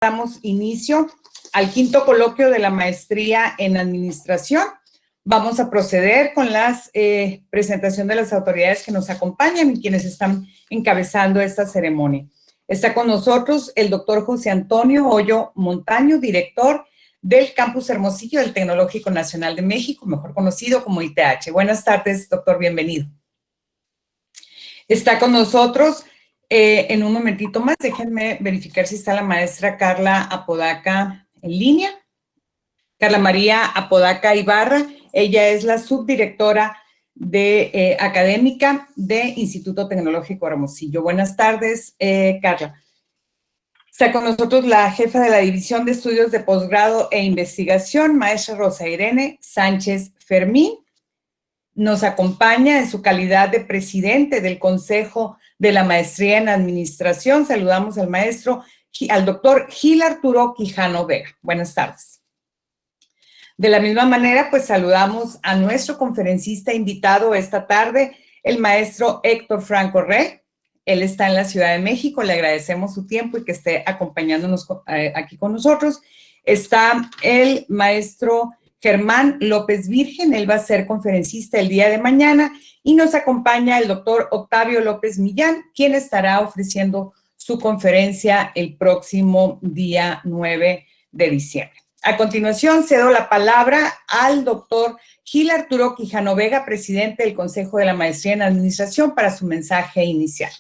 Damos inicio al quinto coloquio de la maestría en administración. Vamos a proceder con la presentación de las autoridades que nos acompañan y quienes están encabezando esta ceremonia. Está con nosotros el doctor José Antonio Hoyo Montaño, director del Campus Hermosillo del Tecnológico Nacional de México, mejor conocido como ITH. Buenas tardes, doctor, bienvenido. Está con nosotros en un momentito más, déjenme verificar si está la maestra Carla Apodaca en línea. Carla María Apodaca Ibarra, ella es la subdirectora académica de Instituto Tecnológico Hermosillo. Buenas tardes, Carla. Está con nosotros la jefa de la División de Estudios de Posgrado e Investigación, maestra Rosa Irene Sánchez Fermín. Nos acompaña en su calidad de presidente del Consejo de la Maestría en Administración. Saludamos al doctor Gil Arturo Quijano Vega. Buenas tardes. De la misma manera, pues saludamos a nuestro conferencista invitado esta tarde, el maestro Héctor Franco Rey. Él está en la Ciudad de México, le agradecemos su tiempo y que esté acompañándonos aquí con nosotros. Está el maestro Germán López Virgen, él va a ser conferencista el día de mañana, y nos acompaña el doctor Octavio López Millán, quien estará ofreciendo su conferencia el próximo día 9 de diciembre. A continuación, cedo la palabra al doctor Gil Arturo Quijano Vega, presidente del Consejo de la Maestría en Administración, para su mensaje inicial.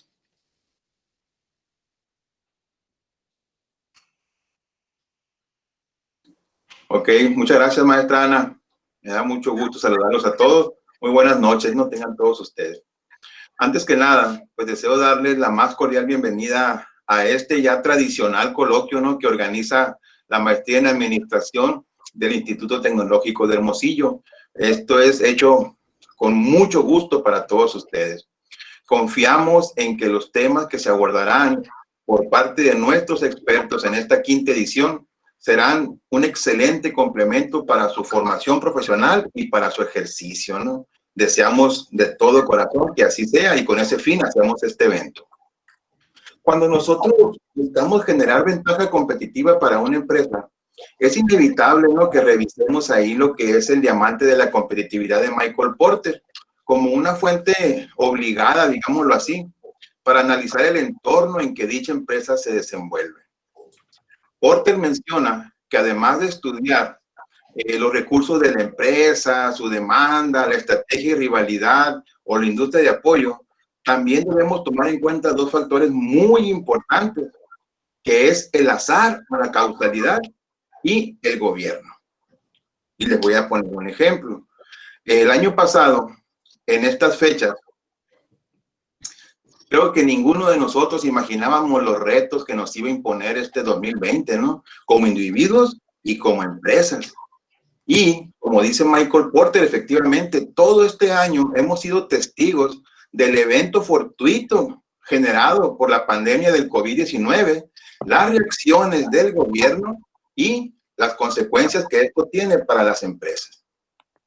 Ok, muchas gracias, maestra Ana. Me da mucho gusto saludarlos a todos. Muy buenas noches, no tengan todos ustedes. Antes que nada, pues deseo darles la más cordial bienvenida a este ya tradicional coloquio, ¿no?, que organiza la maestría en administración del Instituto Tecnológico de Hermosillo. Esto es hecho con mucho gusto para todos ustedes. Confiamos en que los temas que se abordarán por parte de nuestros expertos en esta quinta edición serán un excelente complemento para su formación profesional y para su ejercicio, ¿no? Deseamos de todo corazón que así sea y con ese fin hacemos este evento. Cuando nosotros buscamos generar ventaja competitiva para una empresa, es inevitable, ¿no?, que revisemos ahí lo que es el diamante de la competitividad de Michael Porter como una fuente obligada, digámoslo así, para analizar el entorno en que dicha empresa se desenvuelve. Porter menciona que además de estudiar los recursos de la empresa, su demanda, la estrategia y rivalidad o la industria de apoyo, también debemos tomar en cuenta dos factores muy importantes, que es el azar o la causalidad y el gobierno. Y les voy a poner un ejemplo. El año pasado, en estas fechas, creo que ninguno de nosotros imaginábamos los retos que nos iba a imponer este 2020, ¿no?, como individuos y como empresas. Y, como dice Michael Porter, efectivamente, todo este año hemos sido testigos del evento fortuito generado por la pandemia del COVID-19, las reacciones del gobierno y las consecuencias que esto tiene para las empresas.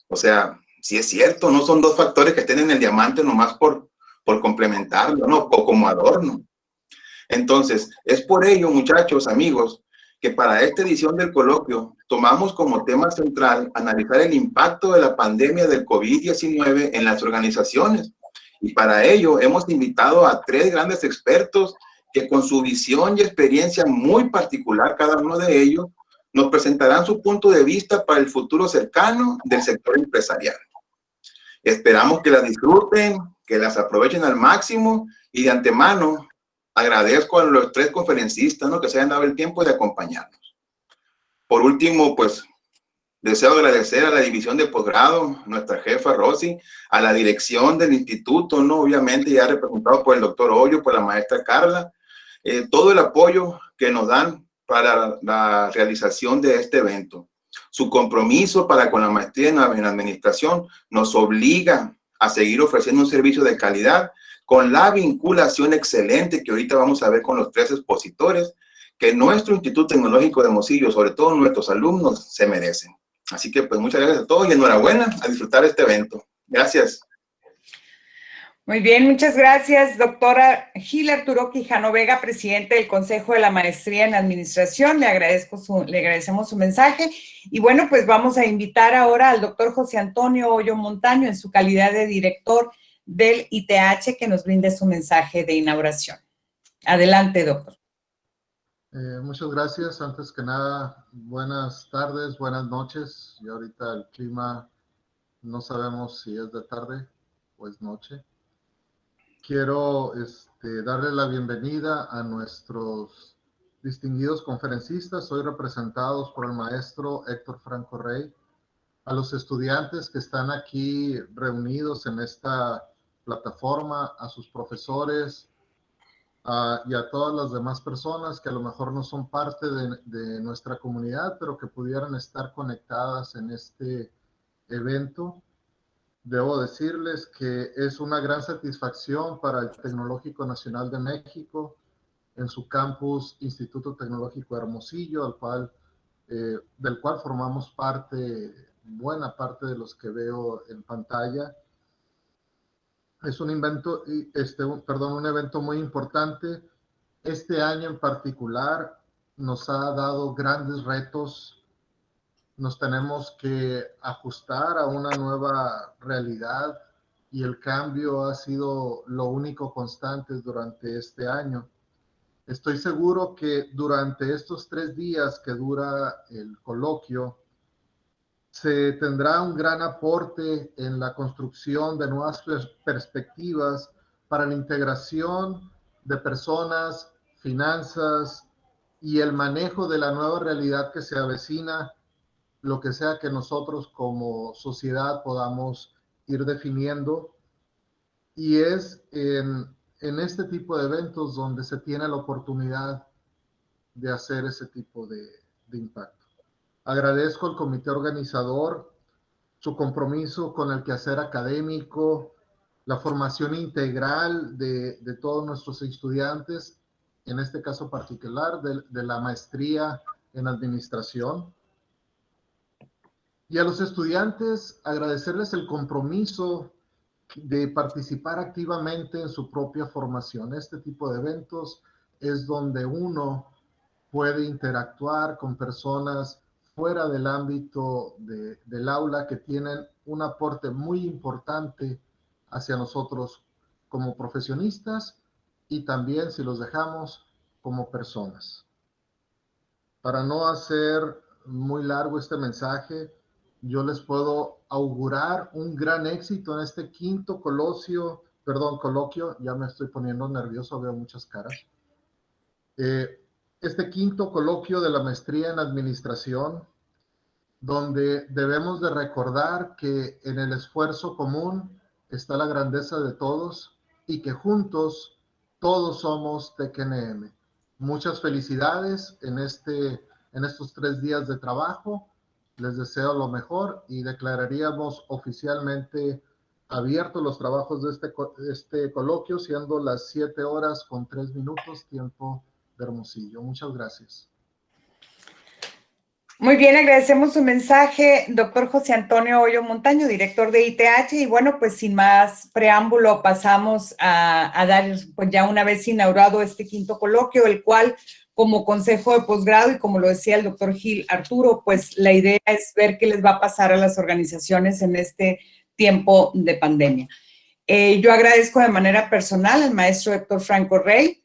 O sea, sí es cierto, no son dos factores que estén en el diamante nomás por complementarlo, ¿no?, o como adorno. Entonces, es por ello, muchachos, amigos, que para esta edición del coloquio tomamos como tema central analizar el impacto de la pandemia del COVID-19 en las organizaciones. Y para ello hemos invitado a tres grandes expertos que con su visión y experiencia muy particular, cada uno de ellos, nos presentarán su punto de vista para el futuro cercano del sector empresarial. Esperamos que las disfruten, que las aprovechen al máximo, y de antemano agradezco a los tres conferencistas, ¿no?, que se hayan dado el tiempo de acompañarnos. Por último, pues deseo agradecer a la división de posgrado, nuestra jefa Rosy, a la dirección del instituto, ¿no?, obviamente ya representado por el doctor Hoyo, por la maestra Carla, todo el apoyo que nos dan para la realización de este evento. Su compromiso para con la maestría en administración nos obliga a seguir ofreciendo un servicio de calidad con la vinculación excelente que ahorita vamos a ver con los tres expositores que nuestro Instituto Tecnológico de Hermosillo, sobre todo nuestros alumnos, se merecen. Así que pues muchas gracias a todos y enhorabuena a disfrutar este evento. Gracias. Muy bien, muchas gracias, doctora Gil Arturo Quijano Vega, presidente del Consejo de la Maestría en Administración. Le agradecemos su mensaje. Y bueno, pues vamos a invitar ahora al doctor José Antonio Hoyo Montaño, en su calidad de director del ITH, que nos brinde su mensaje de inauguración. Adelante, doctor. Muchas gracias. Antes que nada, buenas tardes, buenas noches. Y ahorita el clima no sabemos si es de tarde o es noche. Quiero darle la bienvenida a nuestros distinguidos conferencistas, hoy representados por el maestro Héctor Franco Rey, a los estudiantes que están aquí reunidos en esta plataforma, a sus profesores, y a todas las demás personas que a lo mejor no son parte de nuestra comunidad, pero que pudieran estar conectadas en este evento. Debo decirles que es una gran satisfacción para el Tecnológico Nacional de México en su campus Instituto Tecnológico Hermosillo, del cual formamos parte, buena parte de los que veo en pantalla. Es un evento muy importante. Este año en particular nos ha dado grandes retos. Nos tenemos que ajustar a una nueva realidad y el cambio ha sido lo único constante durante este año. Estoy seguro que durante estos 3 días que dura el coloquio, se tendrá un gran aporte en la construcción de nuevas perspectivas para la integración de personas, finanzas y el manejo de la nueva realidad que se avecina, lo que sea que nosotros como sociedad podamos ir definiendo. Y es en este tipo de eventos donde se tiene la oportunidad de hacer ese tipo de impacto. Agradezco al comité organizador su compromiso con el quehacer académico, la formación integral de todos nuestros estudiantes, en este caso particular de la maestría en administración. Y a los estudiantes agradecerles el compromiso de participar activamente en su propia formación. Este tipo de eventos es donde uno puede interactuar con personas fuera del ámbito del aula que tienen un aporte muy importante hacia nosotros como profesionistas y también, si los dejamos, como personas. Para no hacer muy largo este mensaje, yo les puedo augurar un gran éxito en este quinto coloquio, ya me estoy poniendo nervioso, veo muchas caras. Este quinto coloquio de la maestría en administración, donde debemos de recordar que en el esfuerzo común está la grandeza de todos y que juntos todos somos TECNM. Muchas felicidades en estos 3 días de trabajo. Les deseo lo mejor y declararíamos oficialmente abiertos los trabajos de este coloquio, siendo las 7:03, tiempo de Hermosillo. Muchas gracias. Muy bien, agradecemos su mensaje, doctor José Antonio Hoyo Montaño, director de ITH. Y bueno, pues sin más preámbulo, pasamos a dar, pues ya una vez inaugurado este quinto coloquio, el cual, como consejo de posgrado, y como lo decía el doctor Gil Arturo, pues la idea es ver qué les va a pasar a las organizaciones en este tiempo de pandemia. Yo agradezco de manera personal al maestro Héctor Franco Rey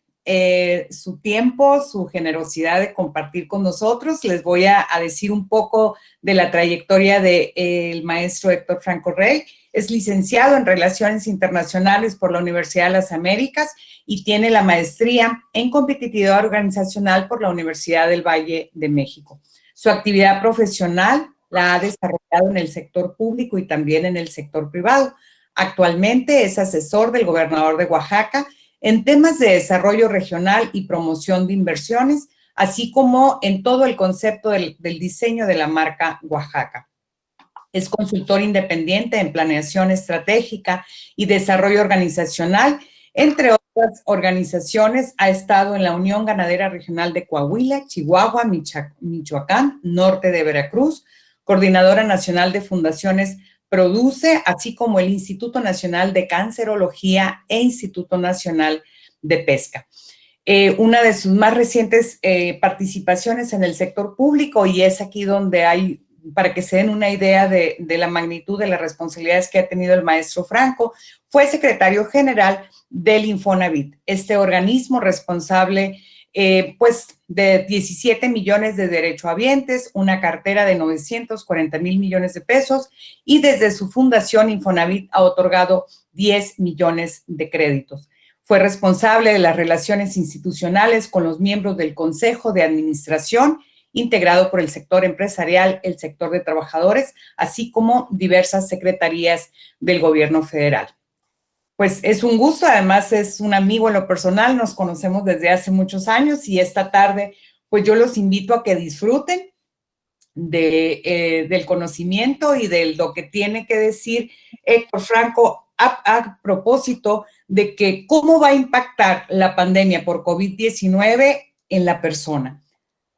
su tiempo, su generosidad de compartir con nosotros. Les voy a decir un poco de la trayectoria del maestro Héctor Franco Rey. Es licenciado en Relaciones Internacionales por la Universidad de las Américas y tiene la maestría en Competitividad Organizacional por la Universidad del Valle de México. Su actividad profesional la ha desarrollado en el sector público y también en el sector privado. Actualmente es asesor del gobernador de Oaxaca en temas de desarrollo regional y promoción de inversiones, así como en todo el concepto del diseño de la marca Oaxaca. Es consultor independiente en planeación estratégica y desarrollo organizacional. Entre otras organizaciones, ha estado en la Unión Ganadera Regional de Coahuila, Chihuahua, Michoacán, norte de Veracruz, Coordinadora Nacional de Fundaciones produce, así como el Instituto Nacional de Cancerología e Instituto Nacional de Pesca. Una de sus más recientes participaciones en el sector público, y es aquí donde hay, para que se den una idea de la magnitud de las responsabilidades que ha tenido el maestro Franco, fue secretario general del Infonavit, este organismo responsable pues de 17 millones de derechohabientes, una cartera de 940 mil millones de pesos, y desde su fundación Infonavit ha otorgado 10 millones de créditos. Fue responsable de las relaciones institucionales con los miembros del Consejo de Administración, integrado por el sector empresarial, el sector de trabajadores, así como diversas secretarías del gobierno federal. Pues es un gusto, además es un amigo en lo personal, nos conocemos desde hace muchos años y esta tarde pues yo los invito a que disfruten del conocimiento y de lo que tiene que decir Héctor Franco a propósito de que cómo va a impactar la pandemia por COVID-19 en la persona.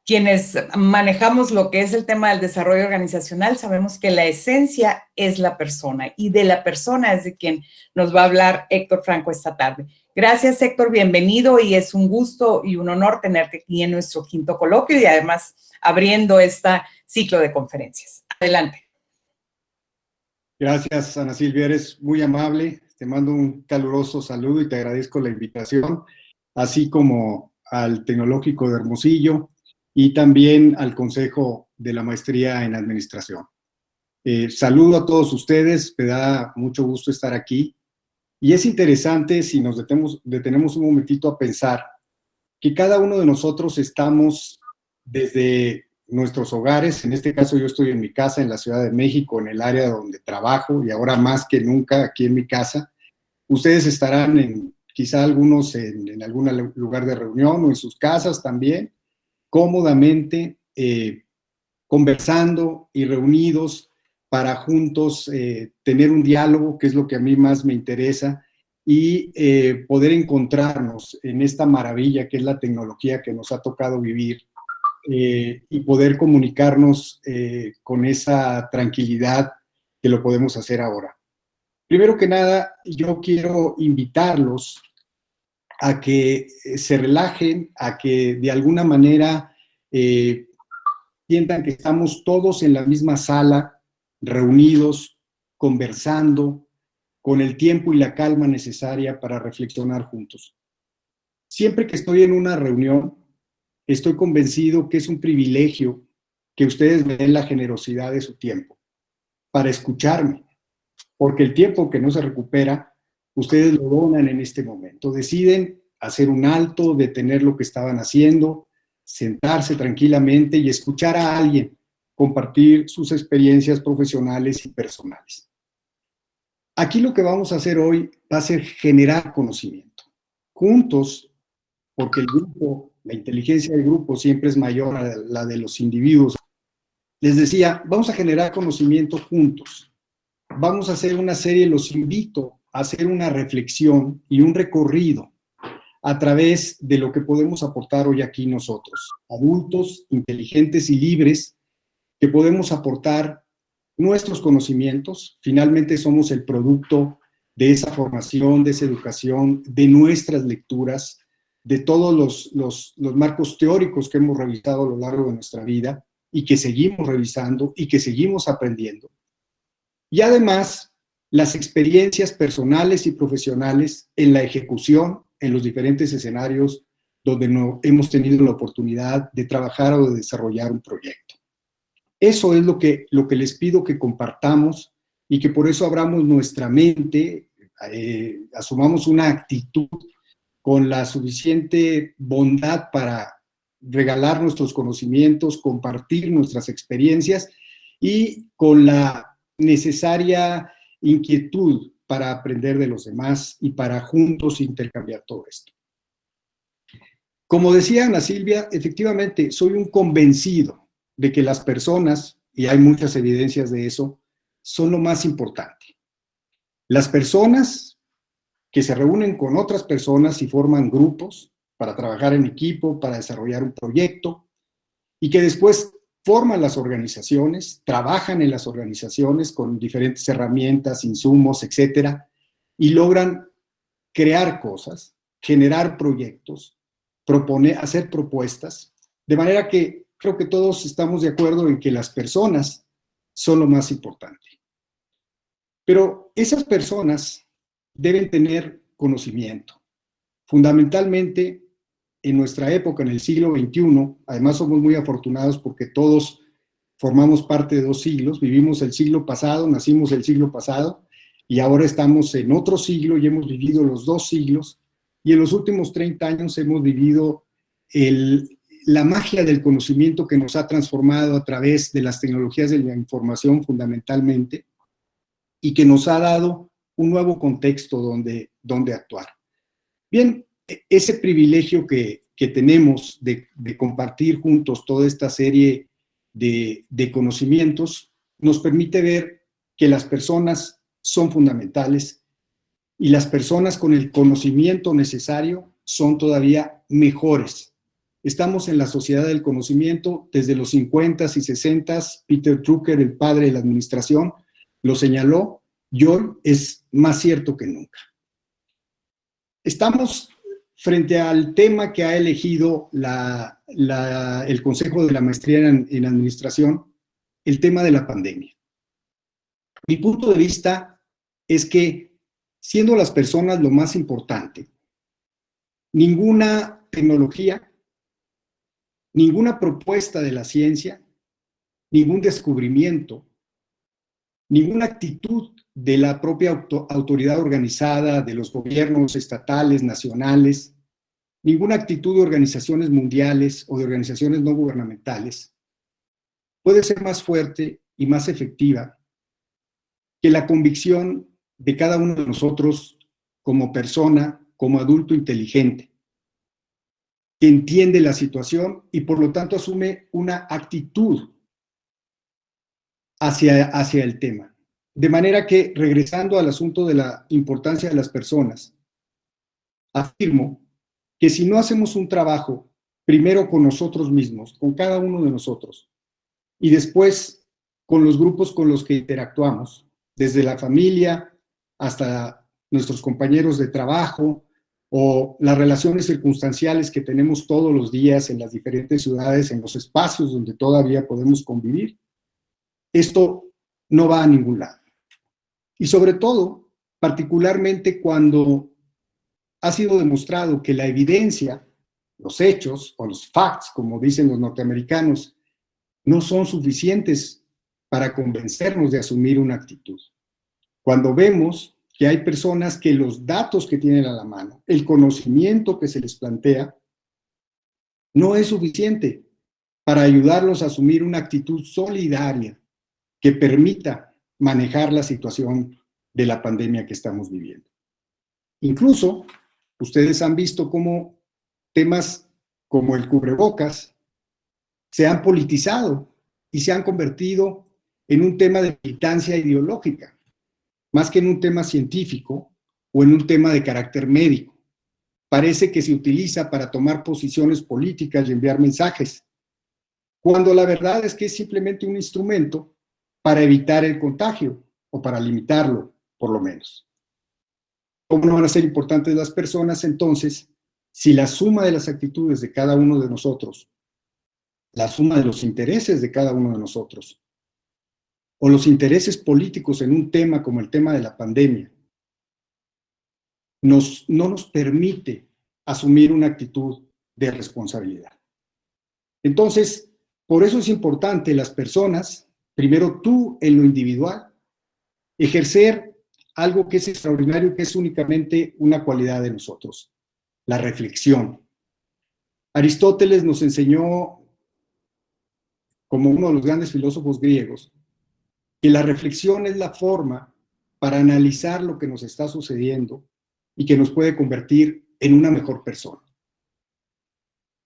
Quienes manejamos lo que es el tema del desarrollo organizacional sabemos que la esencia es la persona y de la persona es de quien nos va a hablar Héctor Franco esta tarde. Gracias, Héctor, bienvenido y es un gusto y un honor tenerte aquí en nuestro quinto coloquio y además abriendo este ciclo de conferencias. Adelante. Gracias, Ana Silvia, eres muy amable. Te mando un caluroso saludo y te agradezco la invitación, así como al Tecnológico de Hermosillo y también al Consejo de la Maestría en Administración. Saludo a todos ustedes, me da mucho gusto estar aquí. Y es interesante, si nos detenemos un momentito a pensar, que cada uno de nosotros estamos desde nuestros hogares, en este caso yo estoy en mi casa en la Ciudad de México, en el área donde trabajo, y ahora más que nunca aquí en mi casa. Ustedes estarán quizá algunos en algún lugar de reunión o en sus casas también, cómodamente, conversando y reunidos para juntos tener un diálogo, que es lo que a mí más me interesa, y poder encontrarnos en esta maravilla que es la tecnología que nos ha tocado vivir y poder comunicarnos con esa tranquilidad que lo podemos hacer ahora. Primero que nada, yo quiero invitarlos a que se relajen, a que de alguna manera sientan que estamos todos en la misma sala, reunidos, conversando, con el tiempo y la calma necesaria para reflexionar juntos. Siempre que estoy en una reunión, estoy convencido que es un privilegio que ustedes me den la generosidad de su tiempo para escucharme, porque el tiempo que no se recupera, ustedes lo donan en este momento. Deciden hacer un alto, detener lo que estaban haciendo, sentarse tranquilamente y escuchar a alguien compartir sus experiencias profesionales y personales. Aquí lo que vamos a hacer hoy va a ser generar conocimiento. Juntos, porque el grupo, la inteligencia del grupo siempre es mayor a la de los individuos. Les decía, vamos a generar conocimiento juntos. Vamos a hacer una serie, los invito a hacer una reflexión y un recorrido a través de lo que podemos aportar hoy aquí nosotros, adultos, inteligentes y libres, que podemos aportar nuestros conocimientos. Finalmente somos el producto de esa formación, de esa educación, de nuestras lecturas, de todos los marcos teóricos que hemos revisado a lo largo de nuestra vida y que seguimos revisando y que seguimos aprendiendo. Y además, las experiencias personales y profesionales en la ejecución en los diferentes escenarios donde no hemos tenido la oportunidad de trabajar o de desarrollar un proyecto. Eso es lo que les pido que compartamos y que por eso abramos nuestra mente, asumamos una actitud con la suficiente bondad para regalar nuestros conocimientos, compartir nuestras experiencias y con la necesaria inquietud para aprender de los demás y para juntos intercambiar todo esto. Como decía Ana Silvia, efectivamente soy un convencido de que las personas, y hay muchas evidencias de eso, son lo más importante. Las personas que se reúnen con otras personas y forman grupos para trabajar en equipo, para desarrollar un proyecto, y que después forman las organizaciones, trabajan en las organizaciones con diferentes herramientas, insumos, etcétera, y logran crear cosas, generar proyectos, hacer propuestas, de manera que creo que todos estamos de acuerdo en que las personas son lo más importante. Pero esas personas deben tener conocimiento. Fundamentalmente, en nuestra época, en el siglo XXI, además somos muy afortunados porque todos formamos parte de 2 siglos, vivimos el siglo pasado, nacimos el siglo pasado, y ahora estamos en otro siglo y hemos vivido los 2 siglos, y en los últimos 30 años hemos vivido la magia del conocimiento que nos ha transformado a través de las tecnologías de la información fundamentalmente, y que nos ha dado un nuevo contexto donde actuar. Bien, ese privilegio que tenemos de compartir juntos toda esta serie de conocimientos nos permite ver que las personas son fundamentales y las personas con el conocimiento necesario son todavía mejores. Estamos en la sociedad del conocimiento desde los 50s y 60s. Peter Drucker, el padre de la administración, lo señaló, y hoy es más cierto que nunca. Estamos frente al tema que ha elegido el Consejo de la Maestría en Administración, el tema de la pandemia. Mi punto de vista es que, siendo las personas lo más importante, ninguna tecnología, ninguna propuesta de la ciencia, ningún descubrimiento, ninguna actitud de la propia autoridad organizada, de los gobiernos estatales, nacionales, ninguna actitud de organizaciones mundiales o de organizaciones no gubernamentales puede ser más fuerte y más efectiva que la convicción de cada uno de nosotros como persona, como adulto inteligente, que entiende la situación y por lo tanto asume una actitud hacia el tema. De manera que, regresando al asunto de la importancia de las personas, afirmo que si no hacemos un trabajo primero con nosotros mismos, con cada uno de nosotros, y después con los grupos con los que interactuamos, desde la familia hasta nuestros compañeros de trabajo o las relaciones circunstanciales que tenemos todos los días en las diferentes ciudades, en los espacios donde todavía podemos convivir, esto no va a ningún lado. Y sobre todo, particularmente cuando ha sido demostrado que la evidencia, los hechos o los facts, como dicen los norteamericanos, no son suficientes para convencernos de asumir una actitud. Cuando vemos que hay personas que los datos que tienen a la mano, el conocimiento que se les plantea, no es suficiente para ayudarlos a asumir una actitud solidaria que permita manejar la situación de la pandemia que estamos viviendo. Incluso, ustedes han visto cómo temas como el cubrebocas se han politizado y se han convertido en un tema de militancia ideológica, más que en un tema científico o en un tema de carácter médico. Parece que se utiliza para tomar posiciones políticas y enviar mensajes, cuando la verdad es que es simplemente un instrumento para evitar el contagio o para limitarlo, por lo menos. ¿Cómo no van a ser importantes las personas entonces si la suma de las actitudes de cada uno de nosotros, la suma de los intereses de cada uno de nosotros, o los intereses políticos en un tema como el tema de la pandemia, no nos permite asumir una actitud de responsabilidad? Entonces, por eso es importante las personas, primero tú en lo individual, ejercer algo que es extraordinario, que es únicamente una cualidad de nosotros, la reflexión. Aristóteles nos enseñó, como uno de los grandes filósofos griegos, que la reflexión es la forma para analizar lo que nos está sucediendo y que nos puede convertir en una mejor persona.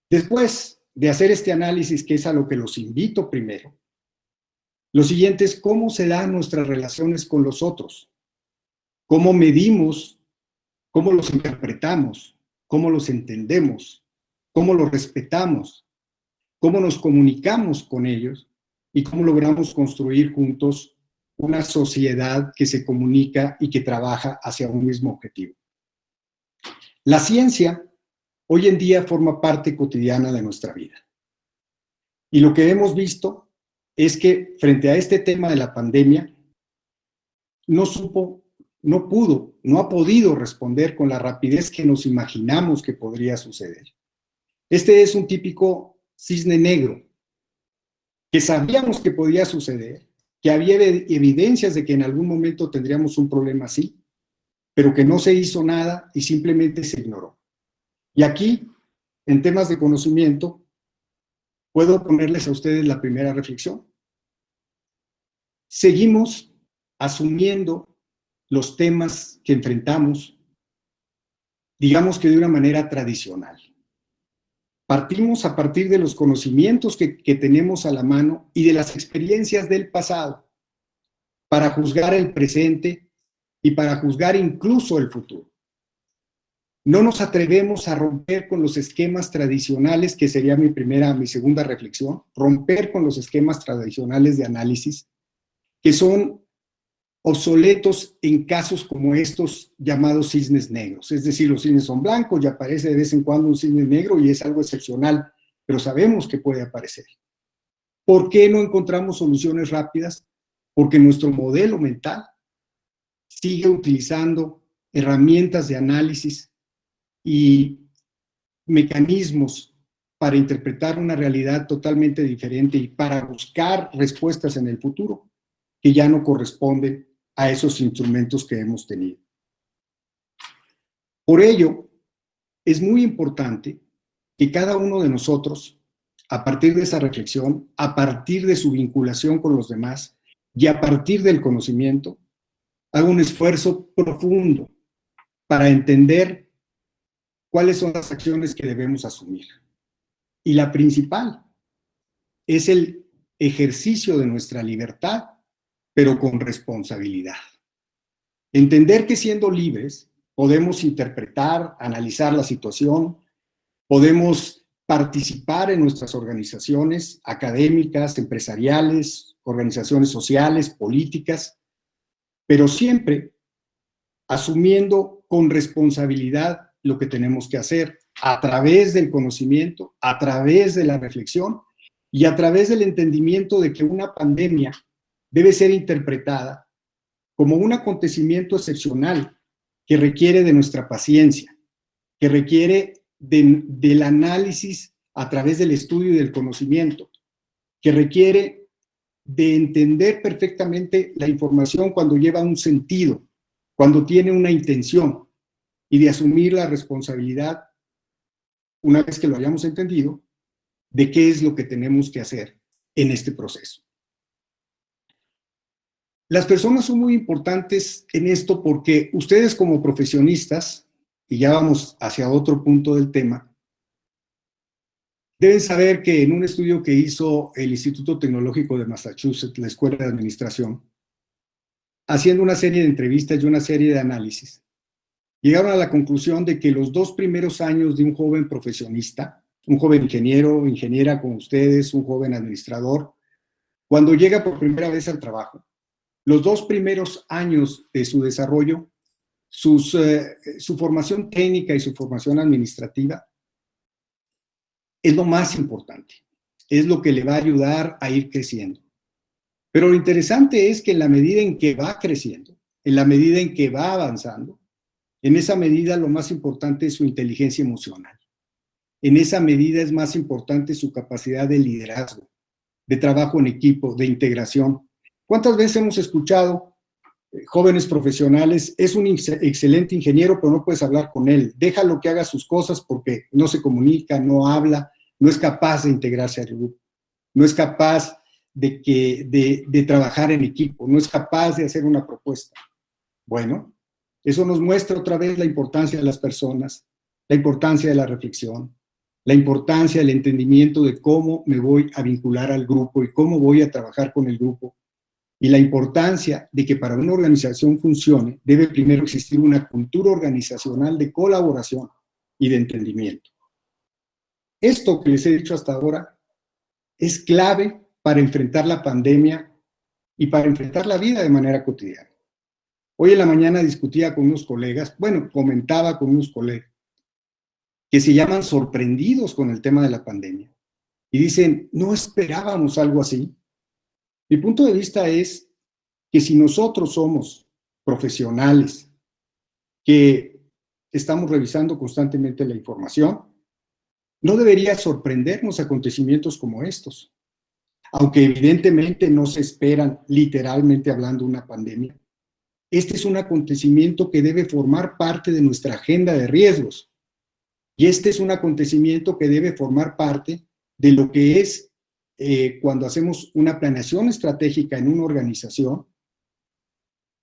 Después de hacer este análisis, que es a lo que los invito primero, lo siguiente es cómo se dan nuestras relaciones con los otros, cómo medimos, cómo los interpretamos, cómo los entendemos, cómo los respetamos, cómo nos comunicamos con ellos y cómo logramos construir juntos una sociedad que se comunica y que trabaja hacia un mismo objetivo. La ciencia hoy en día forma parte cotidiana de nuestra vida. Y lo que hemos visto es que frente a este tema de la pandemia, no ha podido responder con la rapidez que nos imaginamos que podría suceder. Este es un típico cisne negro, que sabíamos que podía suceder, que había evidencias de que en algún momento tendríamos un problema así, pero que no se hizo nada y simplemente se ignoró. Y aquí, en temas de conocimiento, puedo ponerles a ustedes la primera reflexión. Seguimos asumiendo los temas que enfrentamos, digamos que de una manera tradicional. Partimos a partir de los conocimientos que tenemos a la mano y de las experiencias del pasado para juzgar el presente y para juzgar incluso el futuro. No nos atrevemos a romper con los esquemas tradicionales, que sería mi segunda reflexión, romper con los esquemas tradicionales de análisis, que son obsoletos en casos como estos llamados cisnes negros. Es decir, los cisnes son blancos y aparece de vez en cuando un cisne negro y es algo excepcional, pero sabemos que puede aparecer. ¿Por qué no encontramos soluciones rápidas? Porque nuestro modelo mental sigue utilizando herramientas de análisis y mecanismos para interpretar una realidad totalmente diferente y para buscar respuestas en el futuro que ya no corresponden a esos instrumentos que hemos tenido. Por ello, es muy importante que cada uno de nosotros, a partir de esa reflexión, a partir de su vinculación con los demás y a partir del conocimiento, haga un esfuerzo profundo para entender cuáles son las acciones que debemos asumir. Y la principal es el ejercicio de nuestra libertad, pero con responsabilidad. Entender que siendo libres podemos interpretar, analizar la situación, podemos participar en nuestras organizaciones académicas, empresariales, organizaciones sociales, políticas, pero siempre asumiendo con responsabilidad lo que tenemos que hacer a través del conocimiento, a través de la reflexión y a través del entendimiento de que una pandemia debe ser interpretada como un acontecimiento excepcional que requiere de nuestra paciencia, que requiere del análisis a través del estudio y del conocimiento, que requiere de entender perfectamente la información cuando lleva un sentido, cuando tiene una intención, y de asumir la responsabilidad, una vez que lo hayamos entendido, de qué es lo que tenemos que hacer en este proceso. Las personas son muy importantes en esto porque ustedes como profesionistas, y ya vamos hacia otro punto del tema, deben saber que en un estudio que hizo el Instituto Tecnológico de Massachusetts, la Escuela de Administración, haciendo una serie de entrevistas y una serie de análisis, llegaron a la conclusión de que los 2 primeros años de un joven profesionista, un joven ingeniero, ingeniera como ustedes, un joven administrador, cuando llega por primera vez al trabajo, los 2 primeros años de su desarrollo, su formación técnica y su formación administrativa, es lo más importante, es lo que le va a ayudar a ir creciendo. Pero lo interesante es que en la medida en que va creciendo, en la medida en que va avanzando, en esa medida lo más importante es su inteligencia emocional. En esa medida es más importante su capacidad de liderazgo, de trabajo en equipo, de integración. ¿Cuántas veces hemos escuchado jóvenes profesionales, es un excelente ingeniero, pero no puedes hablar con él, déjalo que haga sus cosas porque no se comunica, no habla, no es capaz de integrarse al grupo, no es capaz de trabajar en equipo, no es capaz de hacer una propuesta? Bueno, eso nos muestra otra vez la importancia de las personas, la importancia de la reflexión, la importancia del entendimiento de cómo me voy a vincular al grupo y cómo voy a trabajar con el grupo, y la importancia de que para una organización funcione debe primero existir una cultura organizacional de colaboración y de entendimiento. Esto que les he dicho hasta ahora es clave para enfrentar la pandemia y para enfrentar la vida de manera cotidiana. Hoy en la mañana discutía con unos colegas, comentaba con unos colegas que se llaman sorprendidos con el tema de la pandemia y dicen, no esperábamos algo así. Mi punto de vista es que si nosotros somos profesionales que estamos revisando constantemente la información, no debería sorprendernos acontecimientos como estos, aunque evidentemente no se esperan, literalmente hablando, una pandemia. Este es un acontecimiento que debe formar parte de nuestra agenda de riesgos. Y este es un acontecimiento que debe formar parte de lo que es cuando hacemos una planeación estratégica en una organización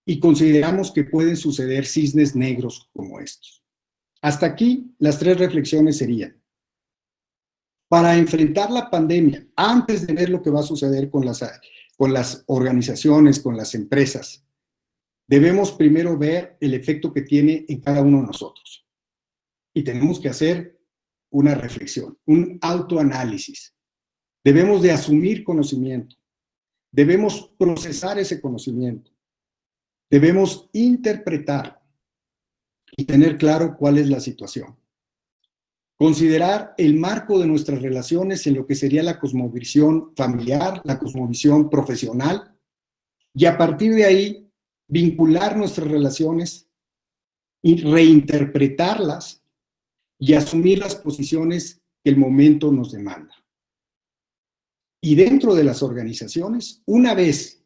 y consideramos que pueden suceder cisnes negros como estos. Hasta aquí las 3 reflexiones serían: para enfrentar la pandemia, antes de ver lo que va a suceder con las organizaciones, con las empresas, debemos primero ver el efecto que tiene en cada uno de nosotros. Y tenemos que hacer una reflexión, un autoanálisis. Debemos de asumir conocimiento. Debemos procesar ese conocimiento. Debemos interpretar y tener claro cuál es la situación. Considerar el marco de nuestras relaciones en lo que sería la cosmovisión familiar, la cosmovisión profesional, y a partir de ahí vincular nuestras relaciones y reinterpretarlas y asumir las posiciones que el momento nos demanda. Y dentro de las organizaciones, una vez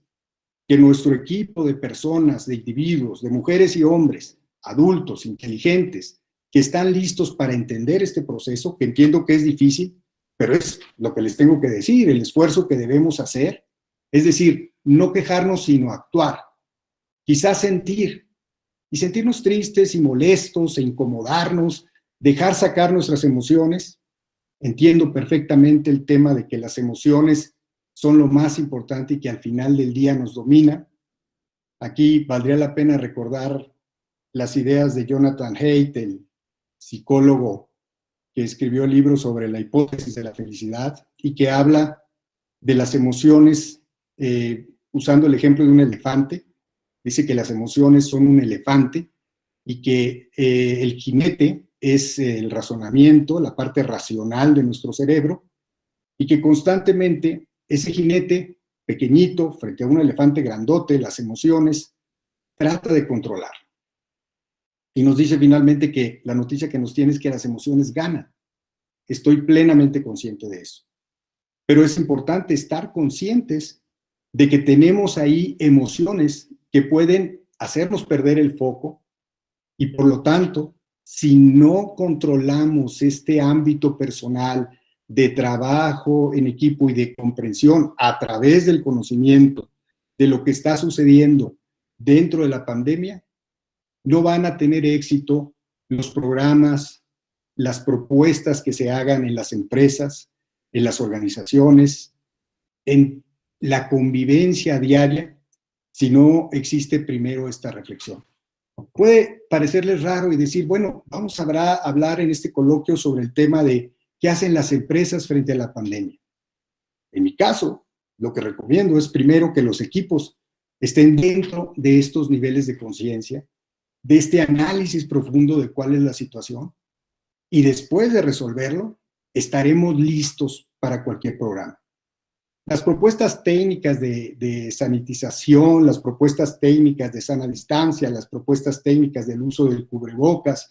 que nuestro equipo de personas, de individuos, de mujeres y hombres, adultos, inteligentes, que están listos para entender este proceso, que entiendo que es difícil, pero es lo que les tengo que decir, el esfuerzo que debemos hacer, es decir, no quejarnos sino actuar, quizás sentir, y sentirnos tristes y molestos e incomodarnos, dejar sacar nuestras emociones. Entiendo perfectamente el tema de que las emociones son lo más importante y que al final del día nos dominan. Aquí valdría la pena recordar las ideas de Jonathan Haidt, el psicólogo que escribió el libro sobre la hipótesis de la felicidad y que habla de las emociones usando el ejemplo de un elefante. Dice que las emociones son un elefante y que el jinete es el razonamiento, la parte racional de nuestro cerebro, y que constantemente ese jinete pequeñito frente a un elefante grandote, las emociones, trata de controlar. Y nos dice finalmente que la noticia que nos tiene es que las emociones ganan. Estoy plenamente consciente de eso. Pero es importante estar conscientes de que tenemos ahí emociones que pueden hacernos perder el foco y por lo tanto, si no controlamos este ámbito personal de trabajo en equipo y de comprensión a través del conocimiento de lo que está sucediendo dentro de la pandemia, no van a tener éxito los programas, las propuestas que se hagan en las empresas, en las organizaciones, en la convivencia diaria, si no existe primero esta reflexión. Puede parecerles raro y decir, bueno, vamos a hablar en este coloquio sobre el tema de qué hacen las empresas frente a la pandemia. En mi caso, lo que recomiendo es primero que los equipos estén dentro de estos niveles de conciencia, de este análisis profundo de cuál es la situación, y después de resolverlo, estaremos listos para cualquier programa. Las propuestas técnicas de sanitización, las propuestas técnicas de sana distancia, las propuestas técnicas del uso del cubrebocas,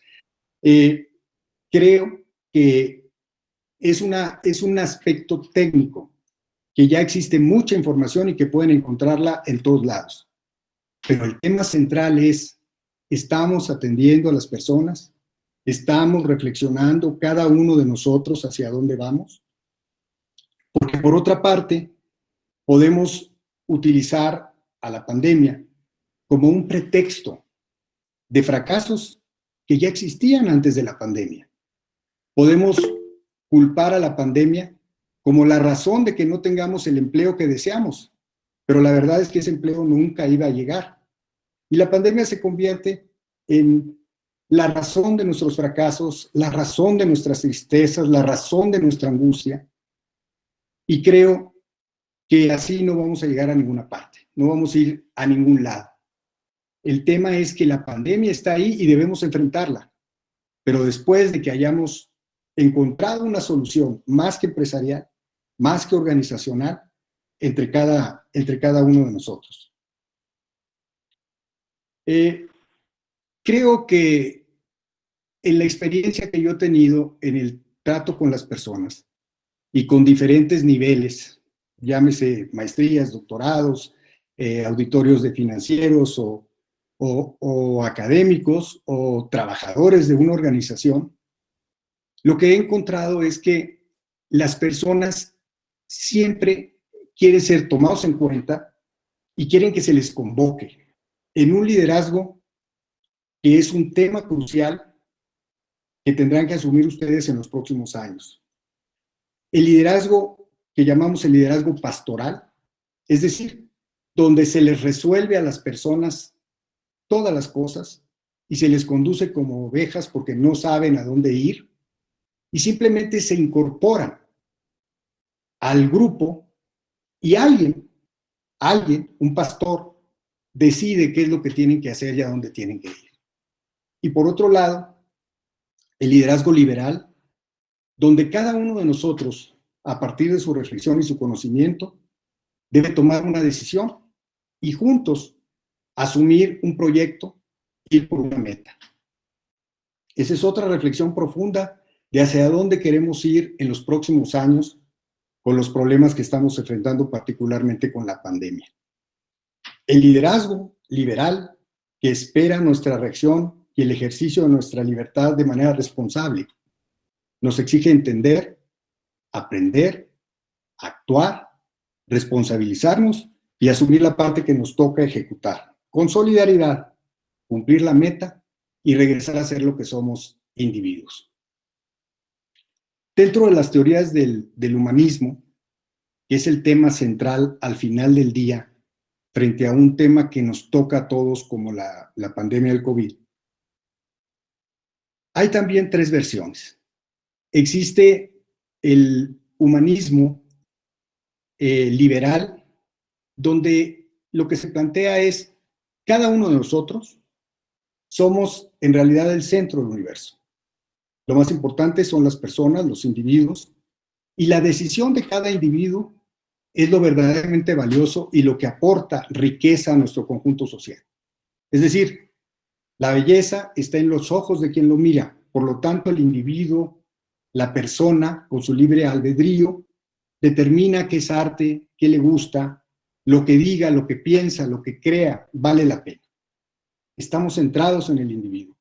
creo que es un aspecto técnico que ya existe mucha información y que pueden encontrarla en todos lados. Pero el tema central es, ¿estamos atendiendo a las personas? ¿Estamos reflexionando cada uno de nosotros hacia dónde vamos? Porque por otra parte, podemos utilizar a la pandemia como un pretexto de fracasos que ya existían antes de la pandemia. Podemos culpar a la pandemia como la razón de que no tengamos el empleo que deseamos, pero la verdad es que ese empleo nunca iba a llegar. Y la pandemia se convierte en la razón de nuestros fracasos, la razón de nuestras tristezas, la razón de nuestra angustia. Y creo que así no vamos a llegar a ninguna parte, no vamos a ir a ningún lado. El tema es que la pandemia está ahí y debemos enfrentarla, pero después de que hayamos encontrado una solución más que empresarial, más que organizacional, entre cada uno de nosotros. Creo que en la experiencia que yo he tenido en el trato con las personas y con diferentes niveles, llámese maestrías, doctorados, auditorios de financieros o académicos o trabajadores de una organización, lo que he encontrado es que las personas siempre quieren ser tomados en cuenta y quieren que se les convoque en un liderazgo que es un tema crucial que tendrán que asumir ustedes en los próximos años. El liderazgo que llamamos el liderazgo pastoral, es decir, donde se les resuelve a las personas todas las cosas y se les conduce como ovejas porque no saben a dónde ir y simplemente se incorporan al grupo y alguien, un pastor, decide qué es lo que tienen que hacer y a dónde tienen que ir. Y por otro lado, el liderazgo liberal, donde cada uno de nosotros, a partir de su reflexión y su conocimiento, debe tomar una decisión y juntos asumir un proyecto y ir por una meta. Esa es otra reflexión profunda de hacia dónde queremos ir en los próximos años con los problemas que estamos enfrentando, particularmente con la pandemia. El liderazgo liberal que espera nuestra reacción y el ejercicio de nuestra libertad de manera responsable nos exige entender, aprender, actuar, responsabilizarnos y asumir la parte que nos toca ejecutar, con solidaridad, cumplir la meta y regresar a ser lo que somos individuos. Dentro de las teorías del humanismo, que es el tema central al final del día, frente a un tema que nos toca a todos como la pandemia del COVID, hay también tres versiones. Existe el humanismo liberal, donde lo que se plantea es cada uno de nosotros somos en realidad el centro del universo. Lo más importante son las personas, los individuos, y la decisión de cada individuo es lo verdaderamente valioso y lo que aporta riqueza a nuestro conjunto social. Es decir, la belleza está en los ojos de quien lo mira, por lo tanto el individuo, la persona, con su libre albedrío, determina qué es arte, qué le gusta, lo que diga, lo que piensa, lo que crea, vale la pena. Estamos centrados en el individuo.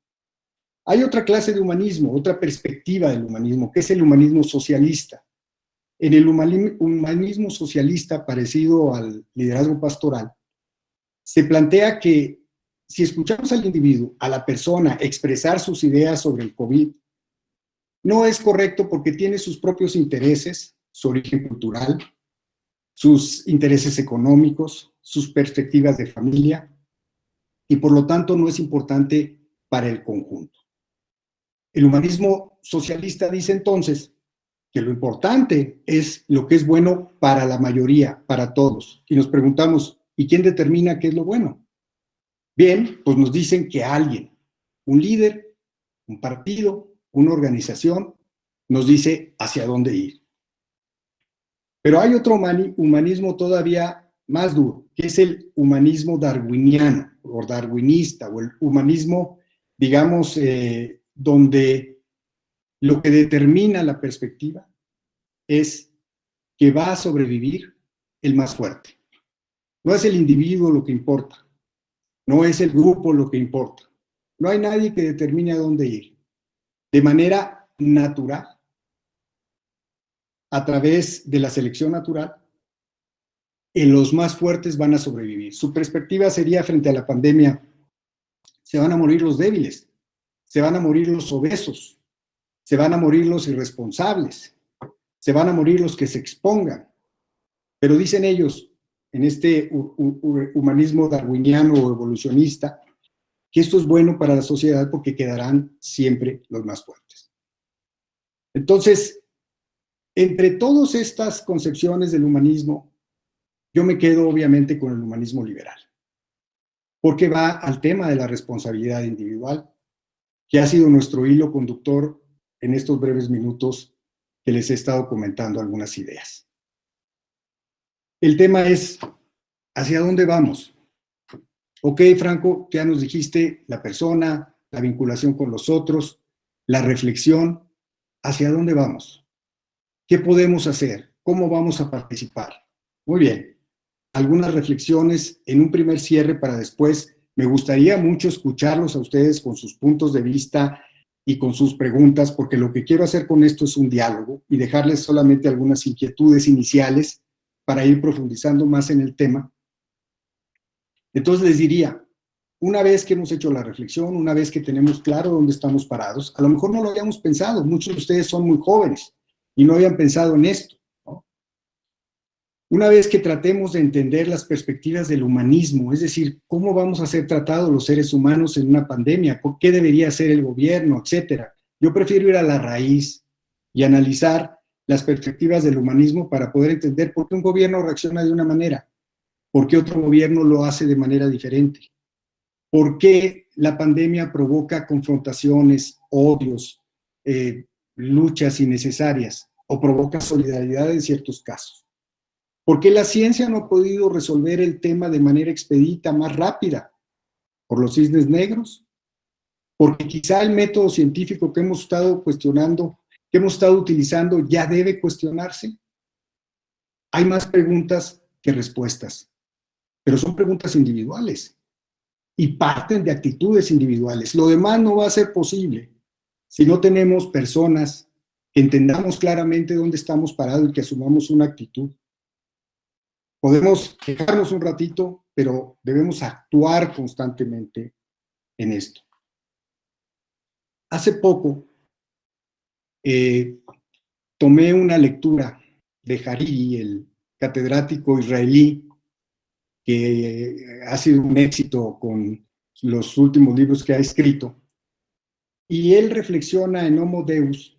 Hay otra clase de humanismo, otra perspectiva del humanismo, que es el humanismo socialista. En el humanismo socialista, parecido al liderazgo pastoral, se plantea que si escuchamos al individuo, a la persona, expresar sus ideas sobre el COVID, no es correcto porque tiene sus propios intereses, su origen cultural, sus intereses económicos, sus perspectivas de familia, y por lo tanto no es importante para el conjunto. El humanismo socialista dice entonces que lo importante es lo que es bueno para la mayoría, para todos. Y nos preguntamos, ¿y quién determina qué es lo bueno? Bien, pues nos dicen que alguien, un líder, un partido, una organización, nos dice hacia dónde ir. Pero hay otro humanismo todavía más duro, que es el humanismo darwiniano, o darwinista, o el humanismo, digamos, donde lo que determina la perspectiva es que va a sobrevivir el más fuerte. No es el individuo lo que importa, no es el grupo lo que importa. No hay nadie que determine a dónde ir. De manera natural, a través de la selección natural, los más fuertes van a sobrevivir. Su perspectiva sería frente a la pandemia: se van a morir los débiles, se van a morir los obesos, se van a morir los irresponsables, se van a morir los que se expongan. Pero dicen ellos, en este humanismo darwiniano o evolucionista, que esto es bueno para la sociedad porque quedarán siempre los más fuertes. Entonces, Entre todas estas concepciones del humanismo, yo me quedo obviamente con el humanismo liberal, porque va al tema de la responsabilidad individual, que ha sido nuestro hilo conductor en estos breves minutos que les he estado comentando algunas ideas. El tema es, ¿hacia dónde vamos? Ok, Franco, ya nos dijiste la persona, la vinculación con los otros, la reflexión, ¿hacia dónde vamos? ¿Qué podemos hacer? ¿Cómo vamos a participar? Muy bien, algunas reflexiones en un primer cierre para después. Me gustaría mucho escucharlos a ustedes con sus puntos de vista y con sus preguntas, porque lo que quiero hacer con esto es un diálogo y dejarles solamente algunas inquietudes iniciales para ir profundizando más en el tema. Entonces les diría, una vez que hemos hecho la reflexión, una vez que tenemos claro dónde estamos parados, a lo mejor no lo habíamos pensado, muchos de ustedes son muy jóvenes y no habían pensado en esto, ¿no? Una vez que tratemos de entender las perspectivas del humanismo, es decir, cómo vamos a ser tratados los seres humanos en una pandemia, qué debería hacer el gobierno, etcétera. Yo prefiero ir a la raíz y analizar las perspectivas del humanismo para poder entender por qué un gobierno reacciona de una manera, por qué otro gobierno lo hace de manera diferente, por qué la pandemia provoca confrontaciones, odios, luchas innecesarias o provoca solidaridad en ciertos casos. ¿Por qué la ciencia no ha podido resolver el tema de manera expedita, más rápida? ¿Por los cisnes negros? Porque quizá el método científico que hemos estado cuestionando, que hemos estado utilizando, ya debe cuestionarse. Hay más preguntas que respuestas, pero son preguntas individuales y parten de actitudes individuales. Lo demás no va a ser posible si no tenemos personas que entendamos claramente dónde estamos parados y que asumamos una actitud. Podemos quejarnos un ratito, pero debemos actuar constantemente en esto. Hace poco tomé una lectura de Hariri, el catedrático israelí, que ha sido un éxito con los últimos libros que ha escrito, y él reflexiona en Homo Deus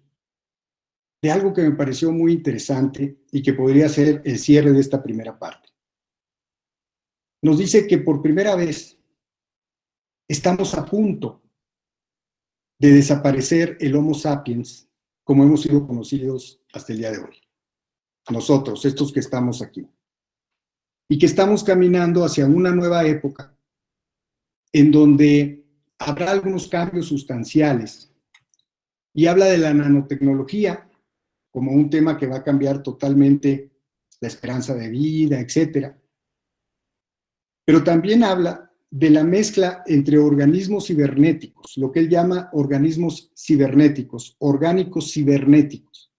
de algo que me pareció muy interesante y que podría ser el cierre de esta primera parte. Nos dice que por primera vez estamos a punto de desaparecer el Homo sapiens como hemos sido conocidos hasta el día de hoy. Nosotros, estos que estamos aquí. Y que estamos caminando hacia una nueva época en donde habrá algunos cambios sustanciales. Y habla de la nanotecnología como un tema que va a cambiar totalmente la esperanza de vida, etc. Pero también habla de la mezcla entre organismos cibernéticos, lo que él llama organismos cibernéticos, orgánicos cibernéticos.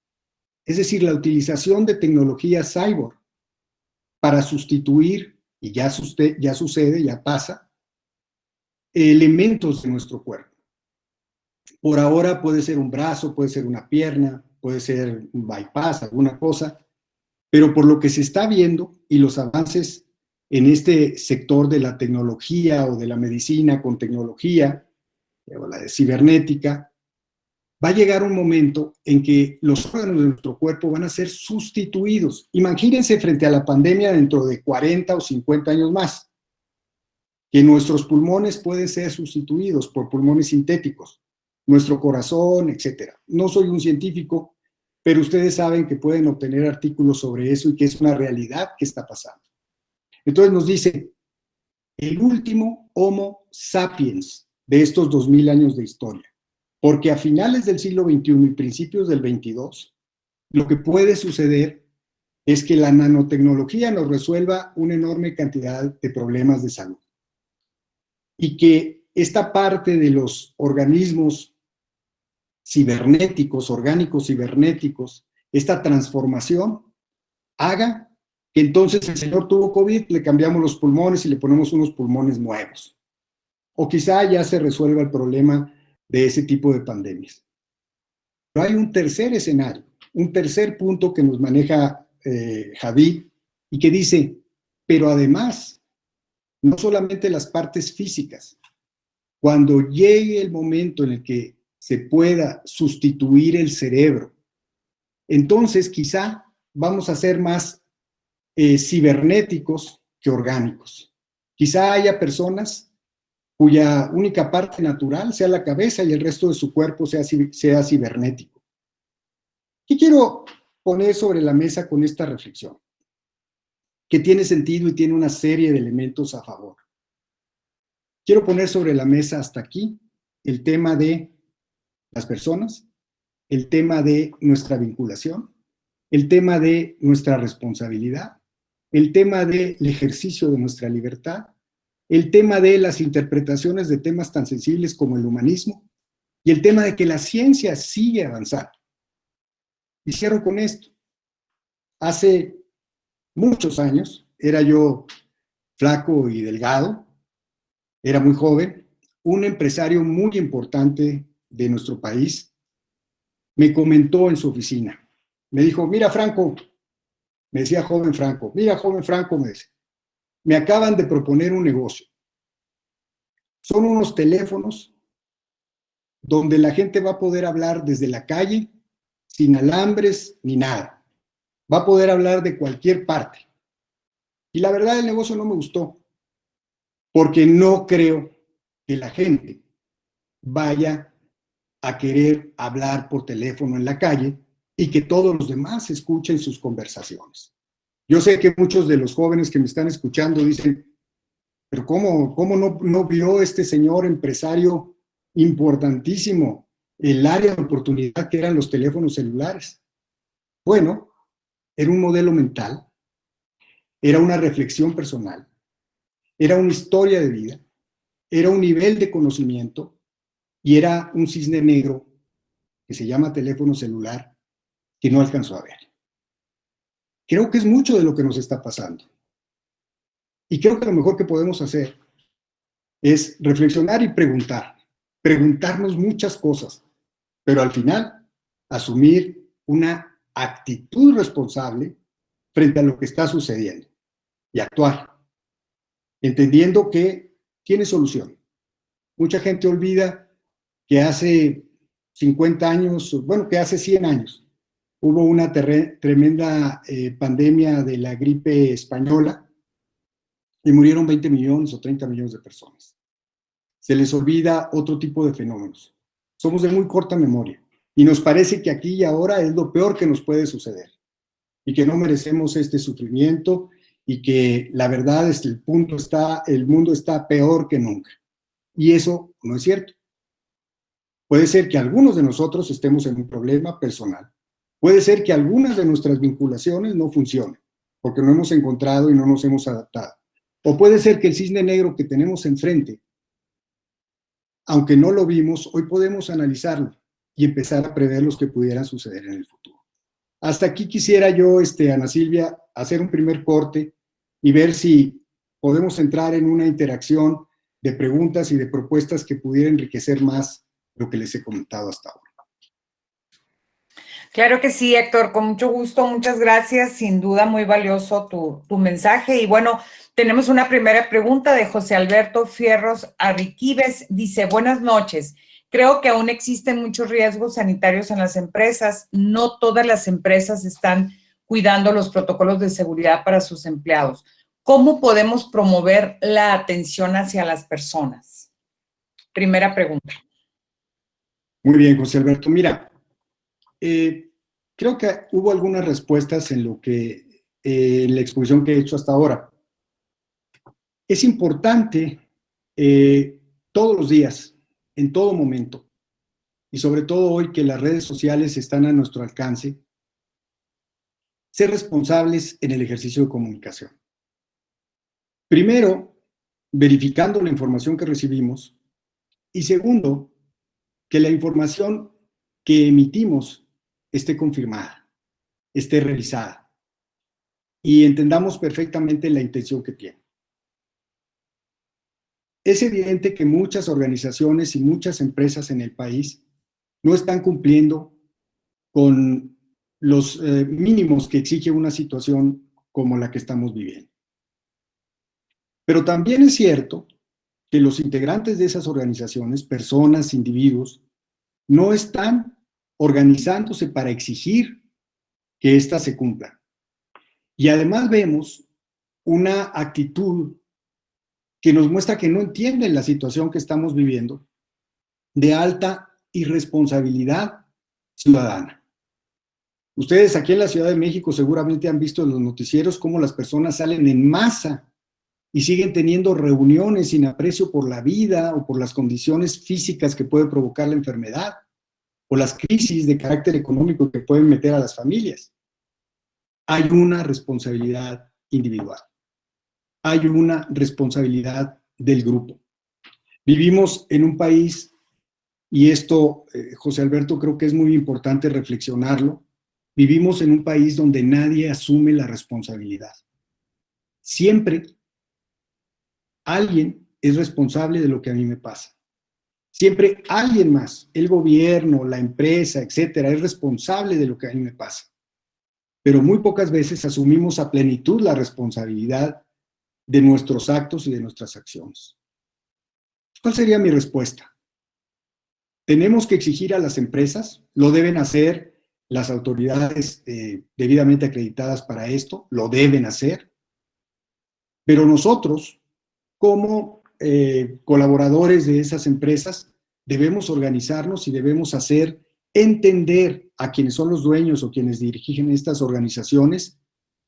Es decir, la utilización de tecnología cyborg para sustituir, y ya sucede, ya pasa, elementos de nuestro cuerpo. Por ahora puede ser un brazo, puede ser una pierna, puede ser un bypass, alguna cosa, pero por lo que se está viendo y los avances en este sector de la tecnología o de la medicina con tecnología, o la de cibernética, va a llegar un momento en que los órganos de nuestro cuerpo van a ser sustituidos. Imagínense frente a la pandemia dentro de 40 o 50 años más, que nuestros pulmones pueden ser sustituidos por pulmones sintéticos, nuestro corazón, etc. No soy un científico, pero ustedes saben que pueden obtener artículos sobre eso y que es una realidad que está pasando. Entonces nos dice, el último Homo sapiens de estos 2000 años de historia. Porque a finales del siglo XXI y principios del XXII, lo que puede suceder es que la nanotecnología nos resuelva una enorme cantidad de problemas de salud. Y que esta parte de los organismos cibernéticos, orgánicos cibernéticos, esta transformación, haga que entonces el señor tuvo COVID, le cambiamos los pulmones y le ponemos unos pulmones nuevos. O quizá ya se resuelva el problema de ese tipo de pandemias. Pero hay un tercer escenario, un tercer punto que nos maneja Javid y que dice, pero además, no solamente las partes físicas, cuando llegue el momento en el que se pueda sustituir el cerebro entonces quizá vamos a ser más cibernéticos que orgánicos. Quizá haya personas cuya única parte natural sea la cabeza y el resto de su cuerpo sea cibernético. ¿Qué quiero poner sobre la mesa con esta reflexión? Que tiene sentido y tiene una serie de elementos a favor. Quiero poner sobre la mesa hasta aquí el tema de las personas, el tema de nuestra vinculación, el tema de nuestra responsabilidad, el tema del ejercicio de nuestra libertad, el tema de las interpretaciones de temas tan sensibles como el humanismo y el tema de que la ciencia sigue avanzando. Y cierro con esto. Hace muchos años, era yo flaco y delgado, era muy joven, un empresario muy importante de nuestro país me comentó en su oficina, me dijo, mira Franco, me decía joven Franco, mira joven Franco, me dice, me acaban de proponer un negocio. Son unos teléfonos donde la gente va a poder hablar desde la calle, sin alambres ni nada. Va a poder hablar de cualquier parte. Y la verdad, el negocio no me gustó, porque no creo que la gente vaya a querer hablar por teléfono en la calle y que todos los demás escuchen sus conversaciones. Yo sé que muchos de los jóvenes que me están escuchando dicen, pero ¿cómo no vio este señor empresario importantísimo el área de oportunidad que eran los teléfonos celulares? Bueno, era un modelo mental, era una reflexión personal, era una historia de vida, era un nivel de conocimiento y era un cisne negro que se llama teléfono celular que no alcanzó a ver. Creo que es mucho de lo que nos está pasando. Y creo que lo mejor que podemos hacer es reflexionar y preguntarnos muchas cosas, pero al final asumir una actitud responsable frente a lo que está sucediendo y actuar, entendiendo que tiene solución. Mucha gente olvida que hace 50 años, bueno, que hace 100 años, hubo una tremenda pandemia de la gripe española y murieron 20 millones o 30 millones de personas. Se les olvida otro tipo de fenómenos. Somos de muy corta memoria y nos parece que aquí y ahora es lo peor que nos puede suceder y que no merecemos este sufrimiento y que la verdad es que el mundo está peor que nunca. Y eso no es cierto. Puede ser que algunos de nosotros estemos en un problema personal. Puede ser que algunas de nuestras vinculaciones no funcionen porque no hemos encontrado y no nos hemos adaptado. O puede ser que el cisne negro que tenemos enfrente, aunque no lo vimos, hoy podemos analizarlo y empezar a prever los que pudieran suceder en el futuro. Hasta aquí quisiera yo, Ana Silvia, hacer un primer corte y ver si podemos entrar en una interacción de preguntas y de propuestas que pudiera enriquecer más lo que les he comentado hasta ahora. Claro que sí, Héctor, con mucho gusto, muchas gracias, sin duda muy valioso tu mensaje. Y bueno, tenemos una primera pregunta de José Alberto Fierros Arriquibes, dice, buenas noches, creo que aún existen muchos riesgos sanitarios en las empresas, no todas las empresas están cuidando los protocolos de seguridad para sus empleados. ¿Cómo podemos promover la atención hacia las personas? Primera pregunta. Muy bien, José Alberto, mira, creo que hubo algunas respuestas en lo que la exposición que he hecho hasta ahora. Es importante todos los días, en todo momento, y sobre todo hoy que las redes sociales están a nuestro alcance, ser responsables en el ejercicio de comunicación. Primero, verificando la información que recibimos, y segundo, que la información que emitimos esté confirmada, esté revisada y entendamos perfectamente la intención que tiene. Es evidente que muchas organizaciones y muchas empresas en el país no están cumpliendo con los mínimos que exige una situación como la que estamos viviendo. Pero también es cierto que los integrantes de esas organizaciones, personas, individuos, no están organizándose para exigir que éstas se cumplan. Y además vemos una actitud que nos muestra que no entienden la situación que estamos viviendo, de alta irresponsabilidad ciudadana. Ustedes aquí en la Ciudad de México seguramente han visto en los noticieros cómo las personas salen en masa y siguen teniendo reuniones sin aprecio por la vida o por las condiciones físicas que puede provocar la enfermedad o las crisis de carácter económico que pueden meter a las familias. Hay una responsabilidad individual. Hay una responsabilidad del grupo. Vivimos en un país, y esto, José Alberto, creo que es muy importante reflexionarlo, vivimos en un país donde nadie asume la responsabilidad. Siempre alguien es responsable de lo que a mí me pasa. Siempre alguien más, el gobierno, la empresa, etcétera, es responsable de lo que a mí me pasa. Pero muy pocas veces asumimos a plenitud la responsabilidad de nuestros actos y de nuestras acciones. ¿Cuál sería mi respuesta? Tenemos que exigir a las empresas, lo deben hacer las autoridades debidamente acreditadas para esto, lo deben hacer, pero nosotros, como colaboradores de esas empresas, debemos organizarnos y debemos hacer entender a quienes son los dueños o quienes dirigen estas organizaciones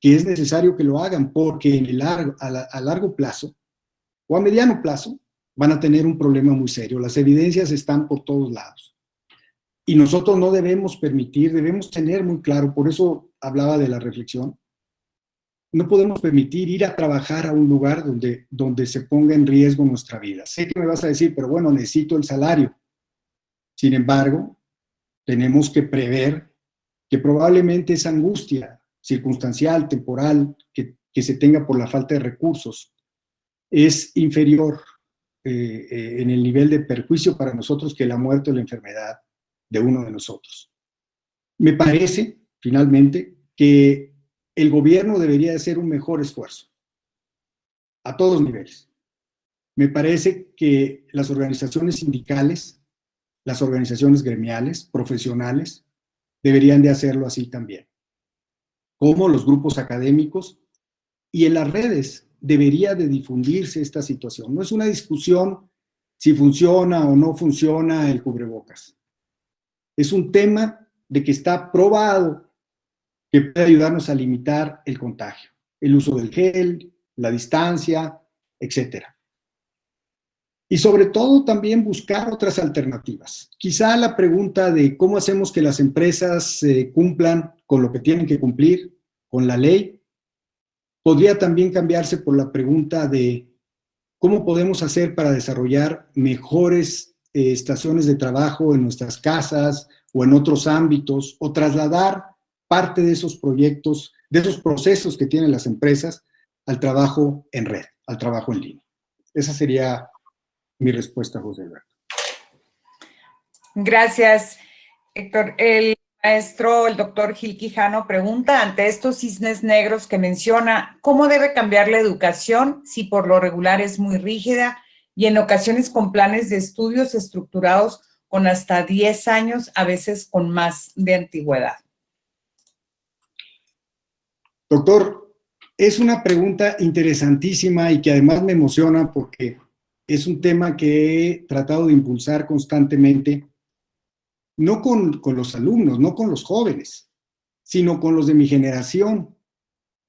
que es necesario que lo hagan, porque a largo plazo o a mediano plazo van a tener un problema muy serio. Las evidencias están por todos lados. Y nosotros no debemos permitir, debemos tener muy claro, por eso hablaba de la reflexión, no podemos permitir ir a trabajar a un lugar donde se ponga en riesgo nuestra vida. Sé que me vas a decir, pero bueno, necesito el salario. Sin embargo, tenemos que prever que probablemente esa angustia circunstancial, temporal, que se tenga por la falta de recursos, es inferior en el nivel de perjuicio para nosotros que la muerte o la enfermedad de uno de nosotros. Me parece, finalmente, que el gobierno debería hacer un mejor esfuerzo a todos niveles. Me parece que las organizaciones sindicales, las organizaciones gremiales, profesionales, deberían de hacerlo así también. Como los grupos académicos y en las redes debería de difundirse esta situación. No es una discusión si funciona o no funciona el cubrebocas. Es un tema de que está probado que puede ayudarnos a limitar el contagio, el uso del gel, la distancia, etc. Y sobre todo también buscar otras alternativas. Quizá la pregunta de cómo hacemos que las empresas cumplan con lo que tienen que cumplir, con la ley, podría también cambiarse por la pregunta de cómo podemos hacer para desarrollar mejores estaciones de trabajo en nuestras casas o en otros ámbitos, o trasladar parte de esos proyectos, de esos procesos que tienen las empresas al trabajo en red, al trabajo en línea. Esa sería mi respuesta, José Alberto. Gracias, Héctor. El maestro, el doctor Gil Quijano, pregunta, ante estos cisnes negros que menciona, ¿cómo debe cambiar la educación si por lo regular es muy rígida y en ocasiones con planes de estudios estructurados con hasta 10 años, a veces con más de antigüedad? Doctor, es una pregunta interesantísima y que además me emociona porque es un tema que he tratado de impulsar constantemente, no con los alumnos, no con los jóvenes, sino con los de mi generación,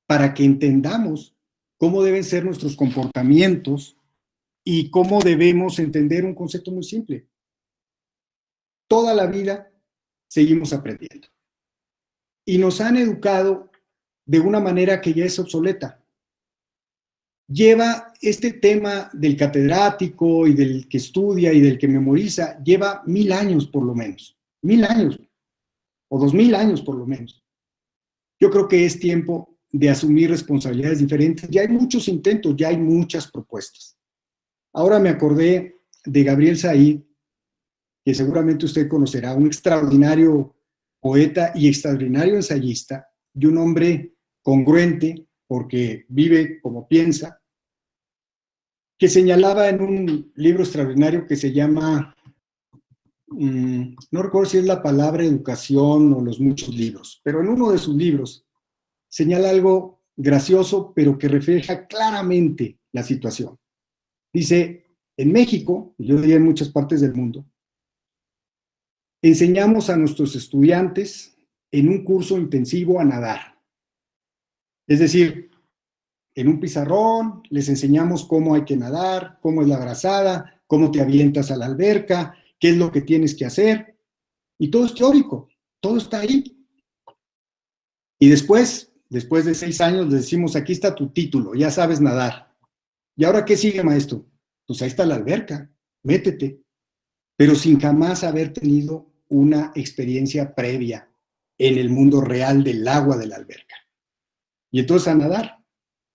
para que entendamos cómo deben ser nuestros comportamientos y cómo debemos entender un concepto muy simple. Toda la vida seguimos aprendiendo. Y nos han educado de una manera que ya es obsoleta. Lleva este tema del catedrático y del que estudia y del que memoriza, lleva 1000 años por lo menos. 1000 años o 2000 años por lo menos. Yo creo que es tiempo de asumir responsabilidades diferentes. Ya hay muchos intentos, ya hay muchas propuestas. Ahora me acordé de Gabriel Said, que seguramente usted conocerá, un extraordinario poeta y extraordinario ensayista, y un hombre congruente, porque vive como piensa, que señalaba en un libro extraordinario que se llama no recuerdo si es la palabra educación o los muchos libros, pero en uno de sus libros señala algo gracioso, pero que refleja claramente la situación. Dice, en México, yo diría en muchas partes del mundo, enseñamos a nuestros estudiantes en un curso intensivo a nadar. Es decir, en un pizarrón les enseñamos cómo hay que nadar, cómo es la brazada, cómo te avientas a la alberca, qué es lo que tienes que hacer. Y todo es teórico, todo está ahí. Y después de 6 años, les decimos, aquí está tu título, ya sabes nadar. ¿Y ahora qué sigue, maestro? Pues ahí está la alberca, métete. Pero sin jamás haber tenido una experiencia previa en el mundo real del agua de la alberca. Y entonces a nadar.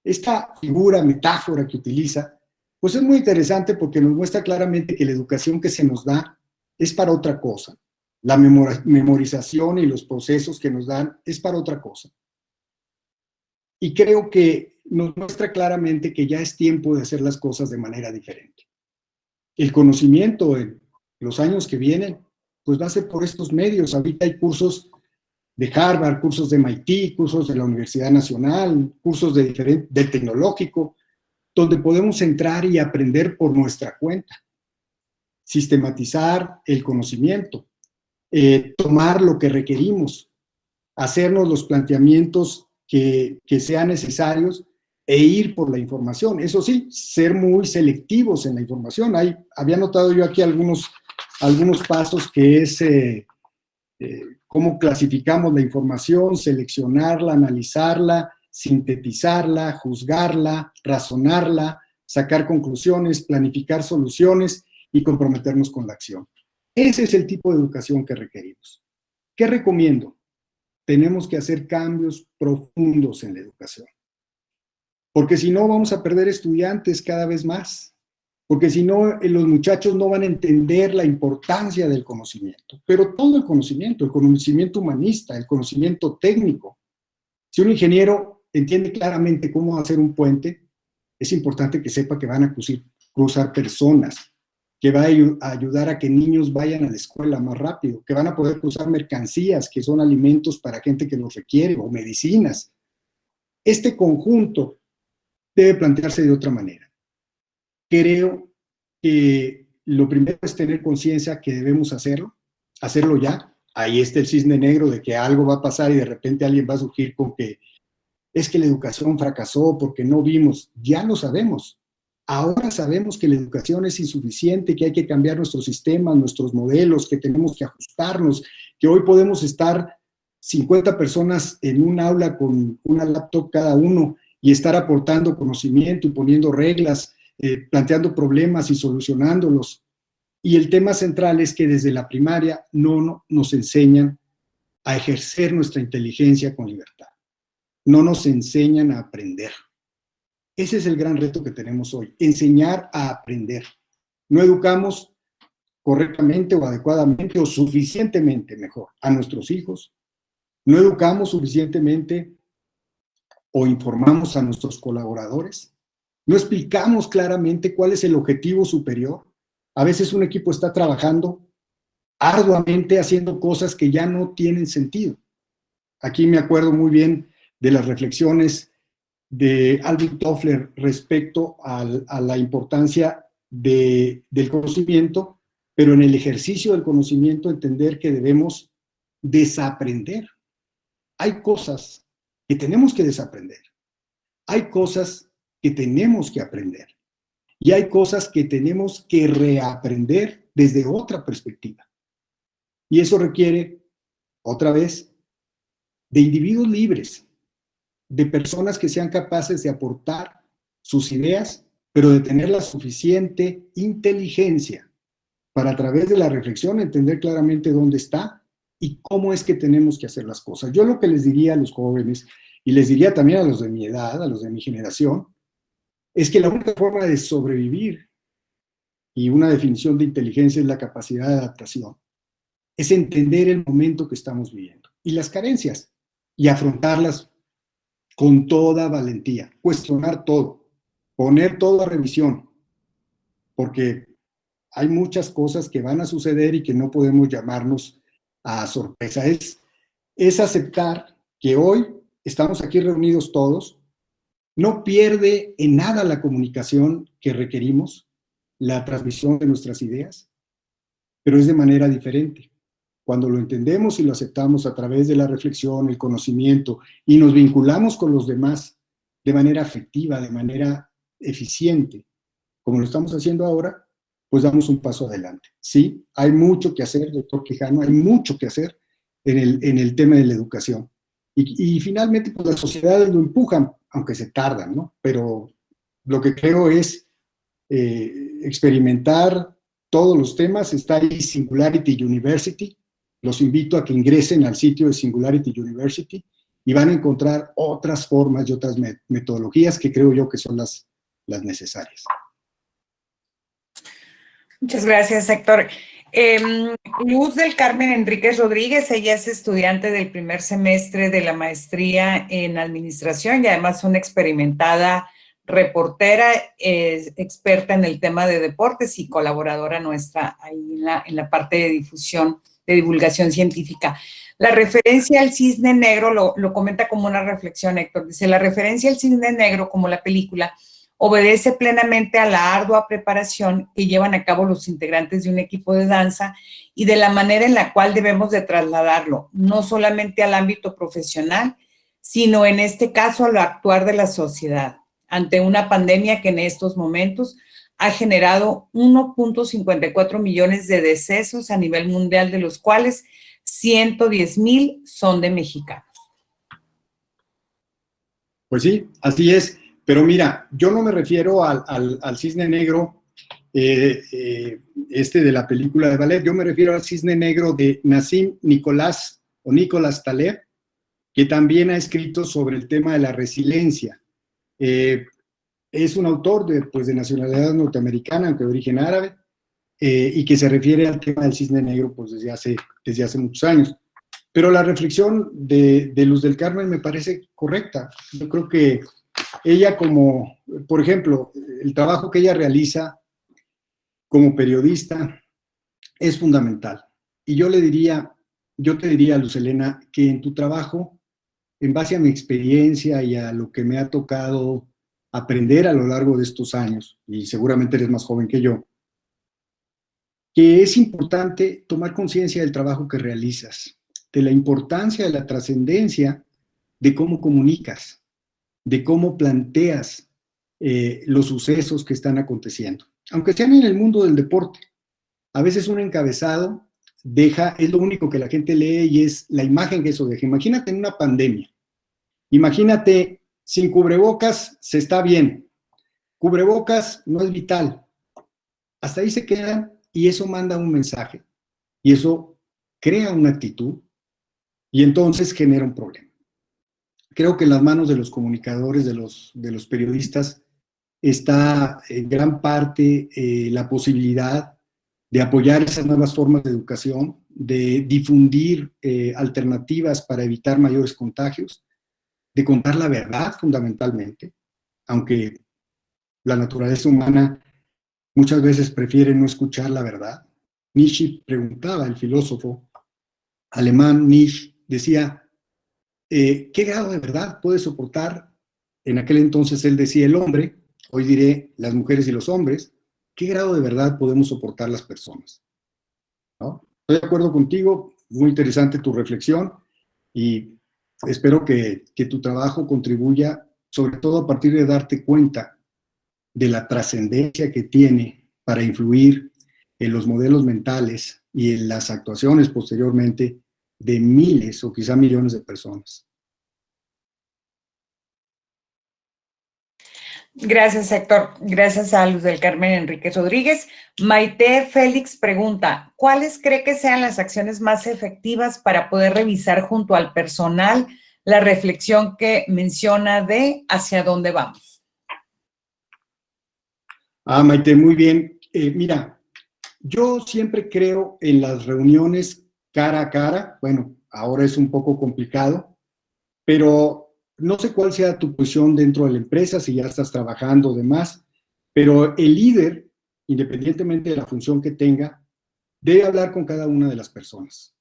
Esta figura, metáfora que utiliza, pues es muy interesante porque nos muestra claramente que la educación que se nos da es para otra cosa. La memorización y los procesos que nos dan es para otra cosa. Y creo que nos muestra claramente que ya es tiempo de hacer las cosas de manera diferente. El conocimiento en los años que vienen, pues va a ser por estos medios. Ahorita hay cursos de Harvard, cursos de MIT, cursos de la Universidad Nacional, cursos del tecnológico, donde podemos entrar y aprender por nuestra cuenta, sistematizar el conocimiento, tomar lo que requerimos, hacernos los planteamientos que sean necesarios e ir por la información. Eso sí, ser muy selectivos en la información. Había notado yo aquí algunos pasos que es cómo clasificamos la información, seleccionarla, analizarla, sintetizarla, juzgarla, razonarla, sacar conclusiones, planificar soluciones y comprometernos con la acción. Ese es el tipo de educación que requerimos. ¿Qué recomiendo? Tenemos que hacer cambios profundos en la educación. Porque si no, vamos a perder estudiantes cada vez más. Porque si no, los muchachos no van a entender la importancia del conocimiento. Pero todo el conocimiento humanista, el conocimiento técnico. Si un ingeniero entiende claramente cómo hacer un puente, es importante que sepa que van a cruzar personas, que va a ayudar a que niños vayan a la escuela más rápido, que van a poder cruzar mercancías, que son alimentos para gente que los requiere, o medicinas. Este conjunto debe plantearse de otra manera. Creo que lo primero es tener conciencia que debemos hacerlo ya. Ahí está el cisne negro de que algo va a pasar y de repente alguien va a surgir con que es que la educación fracasó porque no vimos. Ya lo sabemos. Ahora sabemos que la educación es insuficiente, que hay que cambiar nuestros sistemas, nuestros modelos, que tenemos que ajustarnos, que hoy podemos estar 50 personas en un aula con una laptop cada uno y estar aportando conocimiento y poniendo reglas, planteando problemas y solucionándolos. Y el tema central es que desde la primaria no nos enseñan a ejercer nuestra inteligencia con libertad. No nos enseñan a aprender. Ese es el gran reto que tenemos hoy, enseñar a aprender. No educamos correctamente o adecuadamente o suficientemente mejor a nuestros hijos. No educamos suficientemente o informamos a nuestros colaboradores. No explicamos claramente cuál es el objetivo superior. A veces un equipo está trabajando arduamente haciendo cosas que ya no tienen sentido. Aquí me acuerdo muy bien de las reflexiones de Alvin Toffler respecto a la importancia del conocimiento, pero en el ejercicio del conocimiento entender que debemos desaprender. Hay cosas que tenemos que desaprender. Hay cosas que tenemos que aprender. Y hay cosas que tenemos que reaprender desde otra perspectiva. Y eso requiere, otra vez, de individuos libres, de personas que sean capaces de aportar sus ideas, pero de tener la suficiente inteligencia para a través de la reflexión entender claramente dónde está y cómo es que tenemos que hacer las cosas. Yo lo que les diría a los jóvenes, y les diría también a los de mi edad, a los de mi generación, es que la única forma de sobrevivir, y una definición de inteligencia es la capacidad de adaptación, es entender el momento que estamos viviendo y las carencias y afrontarlas con toda valentía, cuestionar todo, poner todo a revisión, porque hay muchas cosas que van a suceder y que no podemos llamarnos a sorpresa. Es aceptar que hoy estamos aquí reunidos todos, no pierde en nada la comunicación que requerimos, la transmisión de nuestras ideas, pero es de manera diferente. Cuando lo entendemos y lo aceptamos a través de la reflexión, el conocimiento, y nos vinculamos con los demás de manera afectiva, de manera eficiente, como lo estamos haciendo ahora, pues damos un paso adelante. Sí, hay mucho que hacer, doctor Quijano, hay mucho que hacer en el tema de la educación. Y finalmente, pues las sociedades lo empujan, aunque se tardan, ¿no? Pero lo que creo es experimentar todos los temas. Está ahí Singularity University. Los invito a que ingresen al sitio de Singularity University y van a encontrar otras formas y otras metodologías que creo yo que son las necesarias. Muchas gracias, Héctor. Luz del Carmen Enríquez Rodríguez, ella es estudiante del primer semestre de la maestría en administración y además una experimentada reportera, experta en el tema de deportes y colaboradora nuestra ahí en la parte de difusión, de divulgación científica. La referencia al cisne negro lo comenta como una reflexión, Héctor. Dice, la referencia al cisne negro como la película obedece plenamente a la ardua preparación que llevan a cabo los integrantes de un equipo de danza y de la manera en la cual debemos de trasladarlo, no solamente al ámbito profesional, sino en este caso al actuar de la sociedad, ante una pandemia que en estos momentos ha generado 1.54 millones de decesos a nivel mundial, de los cuales 110,000 son de mexicanos. Pues sí, así es. Pero mira, yo no me refiero al cisne negro de la película de ballet, yo me refiero al cisne negro de Nassim Nicolás Taleb, que también ha escrito sobre el tema de la resiliencia. Es un autor de nacionalidad norteamericana, aunque de origen árabe, y que se refiere al tema del cisne negro pues, desde hace muchos años. Pero la reflexión de Luz del Carmen me parece correcta. Yo creo que ella por ejemplo, el trabajo que ella realiza como periodista es fundamental. Y yo te diría, Luz Helena, que en tu trabajo, en base a mi experiencia y a lo que me ha tocado aprender a lo largo de estos años, y seguramente eres más joven que yo, que es importante tomar conciencia del trabajo que realizas, de la importancia de la trascendencia de cómo comunicas, de cómo planteas los sucesos que están aconteciendo, aunque sean en el mundo del deporte. A veces un encabezado es lo único que la gente lee y es la imagen que eso deja. Imagínate en una pandemia, imagínate sin cubrebocas se está bien, cubrebocas no es vital, hasta ahí se quedan y eso manda un mensaje y eso crea una actitud y entonces genera un problema. Creo que en las manos de los comunicadores, de los periodistas, está en gran parte la posibilidad de apoyar esas nuevas formas de educación, de difundir alternativas para evitar mayores contagios, de contar la verdad fundamentalmente, aunque la naturaleza humana muchas veces prefiere no escuchar la verdad. Nietzsche preguntaba, el filósofo alemán Nietzsche, decía, ¿qué grado de verdad puede soportar? En aquel entonces él decía el hombre, hoy diré las mujeres y los hombres. ¿Qué grado de verdad podemos soportar las personas? ¿No? Estoy de acuerdo contigo, muy interesante tu reflexión y espero que tu trabajo contribuya, sobre todo a partir de darte cuenta de la trascendencia que tiene para influir en los modelos mentales y en las actuaciones posteriormente de miles o quizá millones de personas. Gracias, Héctor. Gracias a Luz del Carmen Enríquez Rodríguez. Maite Félix pregunta, ¿cuáles cree que sean las acciones más efectivas para poder revisar junto al personal la reflexión que menciona de hacia dónde vamos? Maite, muy bien. Mira, yo siempre creo en las reuniones cara a cara. Bueno, ahora es un poco complicado, pero no sé cuál sea tu posición dentro de la empresa, si ya estás trabajando o demás, pero el líder independientemente de la función que tenga, debe hablar con cada una de las personas.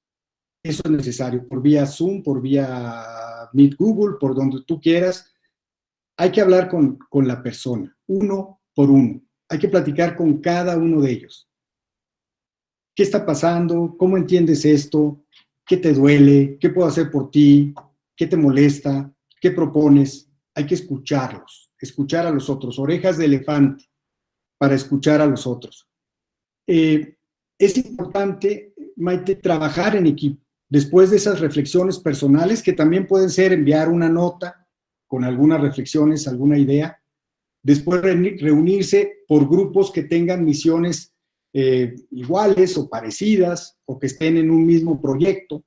Eso es necesario, por vía Zoom, por vía Meet Google, por donde tú quieras. Hay que hablar con la persona, uno por uno. Hay que platicar con cada uno de ellos. ¿Qué está pasando? ¿Cómo entiendes esto? ¿Qué te duele? ¿Qué puedo hacer por ti? ¿Qué te molesta? ¿Qué propones? Hay que escucharlos, escuchar a los otros, orejas de elefante para escuchar a los otros. Es importante, Maite, trabajar en equipo. Después de esas reflexiones personales, que también pueden ser enviar una nota con algunas reflexiones, alguna idea, después reunirse por grupos que tengan misiones iguales o parecidas, o que estén en un mismo proyecto,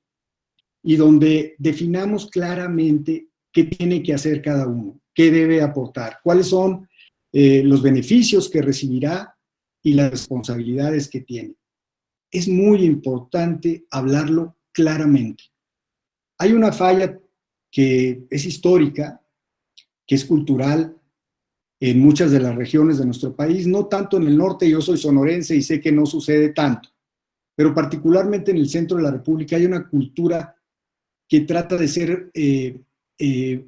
y donde definamos claramente qué tiene que hacer cada uno, qué debe aportar, cuáles son los beneficios que recibirá y las responsabilidades que tiene. Es muy importante hablarlo claramente. Hay una falla que es histórica, que es cultural en muchas de las regiones de nuestro país, no tanto en el norte. Yo soy sonorense y sé que no sucede tanto, pero particularmente en el centro de la República hay una cultura que trata de ser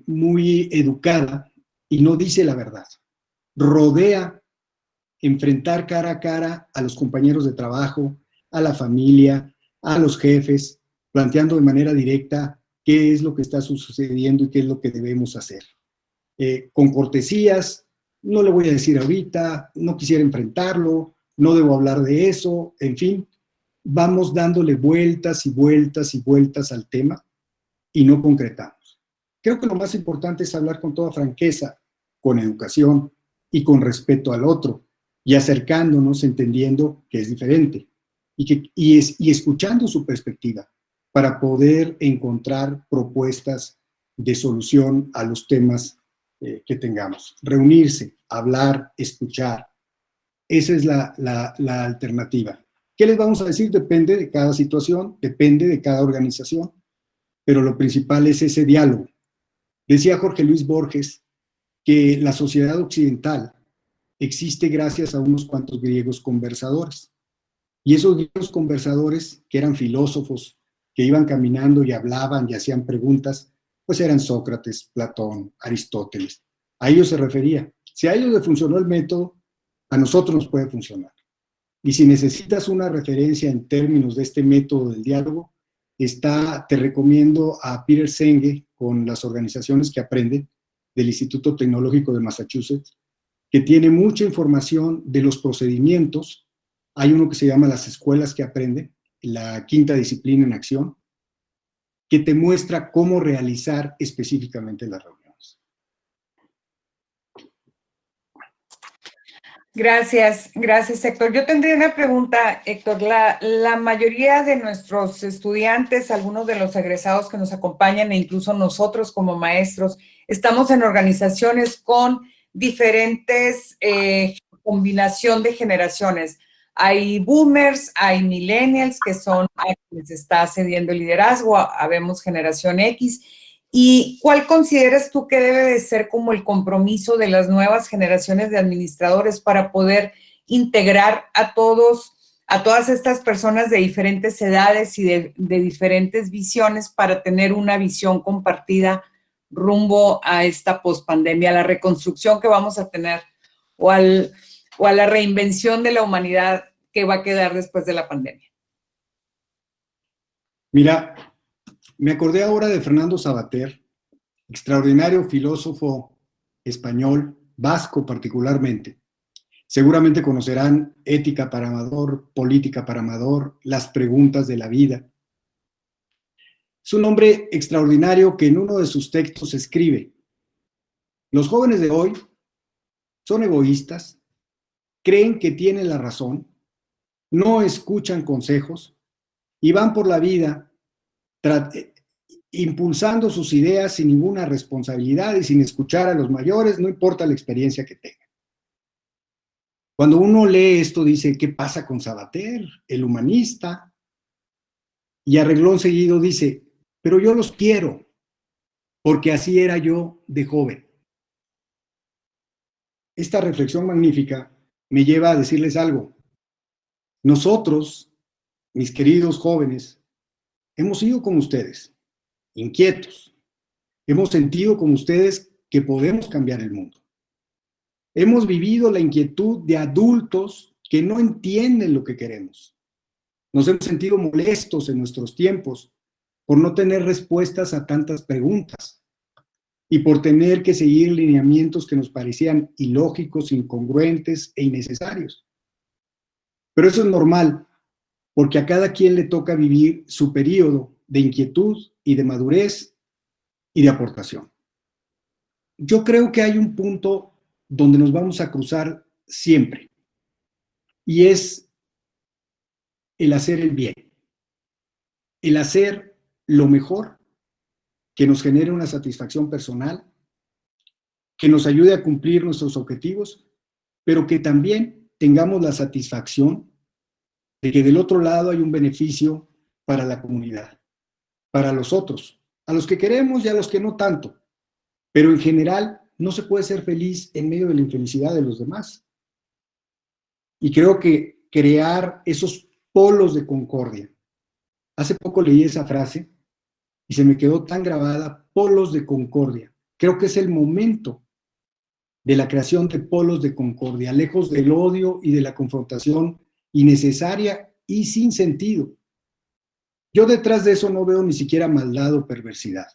muy educada y no dice la verdad. Rodea enfrentar cara a cara a los compañeros de trabajo, a la familia, a los jefes, planteando de manera directa qué es lo que está sucediendo y qué es lo que debemos hacer. Con cortesías, no le voy a decir ahorita, no quisiera enfrentarlo, no debo hablar de eso, en fin, vamos dándole vueltas y vueltas y vueltas al tema y no concretamos. Creo que lo más importante es hablar con toda franqueza, con educación y con respeto al otro, y acercándonos, entendiendo que es diferente y escuchando su perspectiva para poder encontrar propuestas de solución a los temas que tengamos. Reunirse, hablar, escuchar. Esa es la alternativa. ¿Qué les vamos a decir? Depende de cada situación, depende de cada organización, pero lo principal es ese diálogo. Decía Jorge Luis Borges que la sociedad occidental existe gracias a unos cuantos griegos conversadores. Y esos griegos conversadores, que eran filósofos, que iban caminando y hablaban y hacían preguntas, pues eran Sócrates, Platón, Aristóteles. A ellos se refería. Si a ellos les funcionó el método, a nosotros nos puede funcionar. Y si necesitas una referencia en términos de este método del diálogo, te recomiendo a Peter Senge con las organizaciones que aprenden del Instituto Tecnológico de Massachusetts, que tiene mucha información de los procedimientos. Hay uno que se llama Las Escuelas que Aprenden, la quinta disciplina en acción, que te muestra cómo realizar específicamente las reuniones. Gracias, gracias, Héctor. Yo tendría una pregunta, Héctor. La mayoría de nuestros estudiantes, algunos de los egresados que nos acompañan e incluso nosotros como maestros, estamos en organizaciones con diferentes combinación de generaciones. Hay boomers, hay millennials, que son a quienes está cediendo el liderazgo, habemos generación X. ¿Y cuál consideras tú que debe de ser como el compromiso de las nuevas generaciones de administradores para poder integrar a todas estas personas de diferentes edades y de diferentes visiones para tener una visión compartida rumbo a esta pospandemia, a la reconstrucción que vamos a tener o a la reinvención de la humanidad que va a quedar después de la pandemia? Mira, me acordé ahora de Fernando Savater, extraordinario filósofo español, vasco particularmente. Seguramente conocerán Ética para Amador, Política para Amador, Las Preguntas de la Vida. Es un hombre extraordinario que en uno de sus textos escribe: los jóvenes de hoy son egoístas, creen que tienen la razón, no escuchan consejos y van por la vida impulsando sus ideas sin ninguna responsabilidad y sin escuchar a los mayores, no importa la experiencia que tengan. Cuando uno lee esto, dice, ¿qué pasa con Savater, el humanista? Y a renglón seguido dice, pero yo los quiero, porque así era yo de joven. Esta reflexión magnífica me lleva a decirles algo. Nosotros, mis queridos jóvenes, hemos sido como ustedes, inquietos. Hemos sentido como ustedes que podemos cambiar el mundo. Hemos vivido la inquietud de adultos que no entienden lo que queremos. Nos hemos sentido molestos en nuestros tiempos por no tener respuestas a tantas preguntas y por tener que seguir lineamientos que nos parecían ilógicos, incongruentes e innecesarios. Pero eso es normal, porque a cada quien le toca vivir su periodo de inquietud y de madurez y de aportación. Yo creo que hay un punto donde nos vamos a cruzar siempre, y es el hacer el bien, el hacer lo mejor que nos genere una satisfacción personal, que nos ayude a cumplir nuestros objetivos, pero que también tengamos la satisfacción de que del otro lado hay un beneficio para la comunidad, para los otros, a los que queremos y a los que no tanto. Pero en general no se puede ser feliz en medio de la infelicidad de los demás. Y creo que crear esos polos de concordia. Hace poco leí esa frase y se me quedó tan grabada, polos de concordia. Creo que es el momento de la creación de polos de concordia, lejos del odio y de la confrontación innecesaria y sin sentido. Yo detrás de eso no veo ni siquiera maldad o perversidad.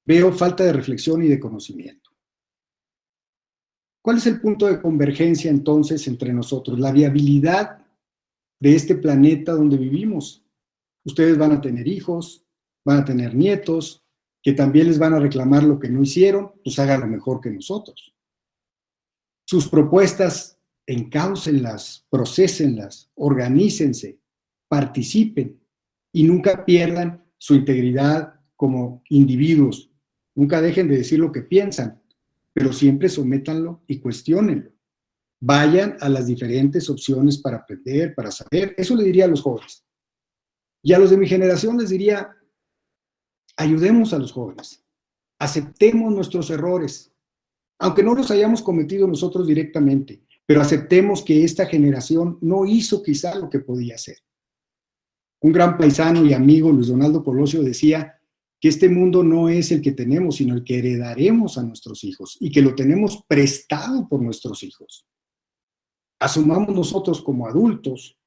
Veo falta de reflexión y de conocimiento. ¿Cuál es el punto de convergencia entonces entre nosotros? La viabilidad de este planeta donde vivimos. Ustedes van a tener hijos, van a tener nietos, que también les van a reclamar lo que no hicieron, pues hagan lo mejor que nosotros. Sus propuestas, encáucenlas, procesenlas, organícense, participen y nunca pierdan su integridad como individuos. Nunca dejen de decir lo que piensan, pero siempre sométanlo y cuestiónenlo. Vayan a las diferentes opciones para aprender, para saber. Eso le diría a los jóvenes. Y a los de mi generación les diría, ayudemos a los jóvenes, aceptemos nuestros errores, aunque no los hayamos cometido nosotros directamente, pero aceptemos que esta generación no hizo quizá lo que podía hacer. Un gran paisano y amigo, Luis Donaldo Colosio, decía que este mundo no es el que tenemos, sino el que heredaremos a nuestros hijos y que lo tenemos prestado por nuestros hijos. Asumamos nosotros como adultos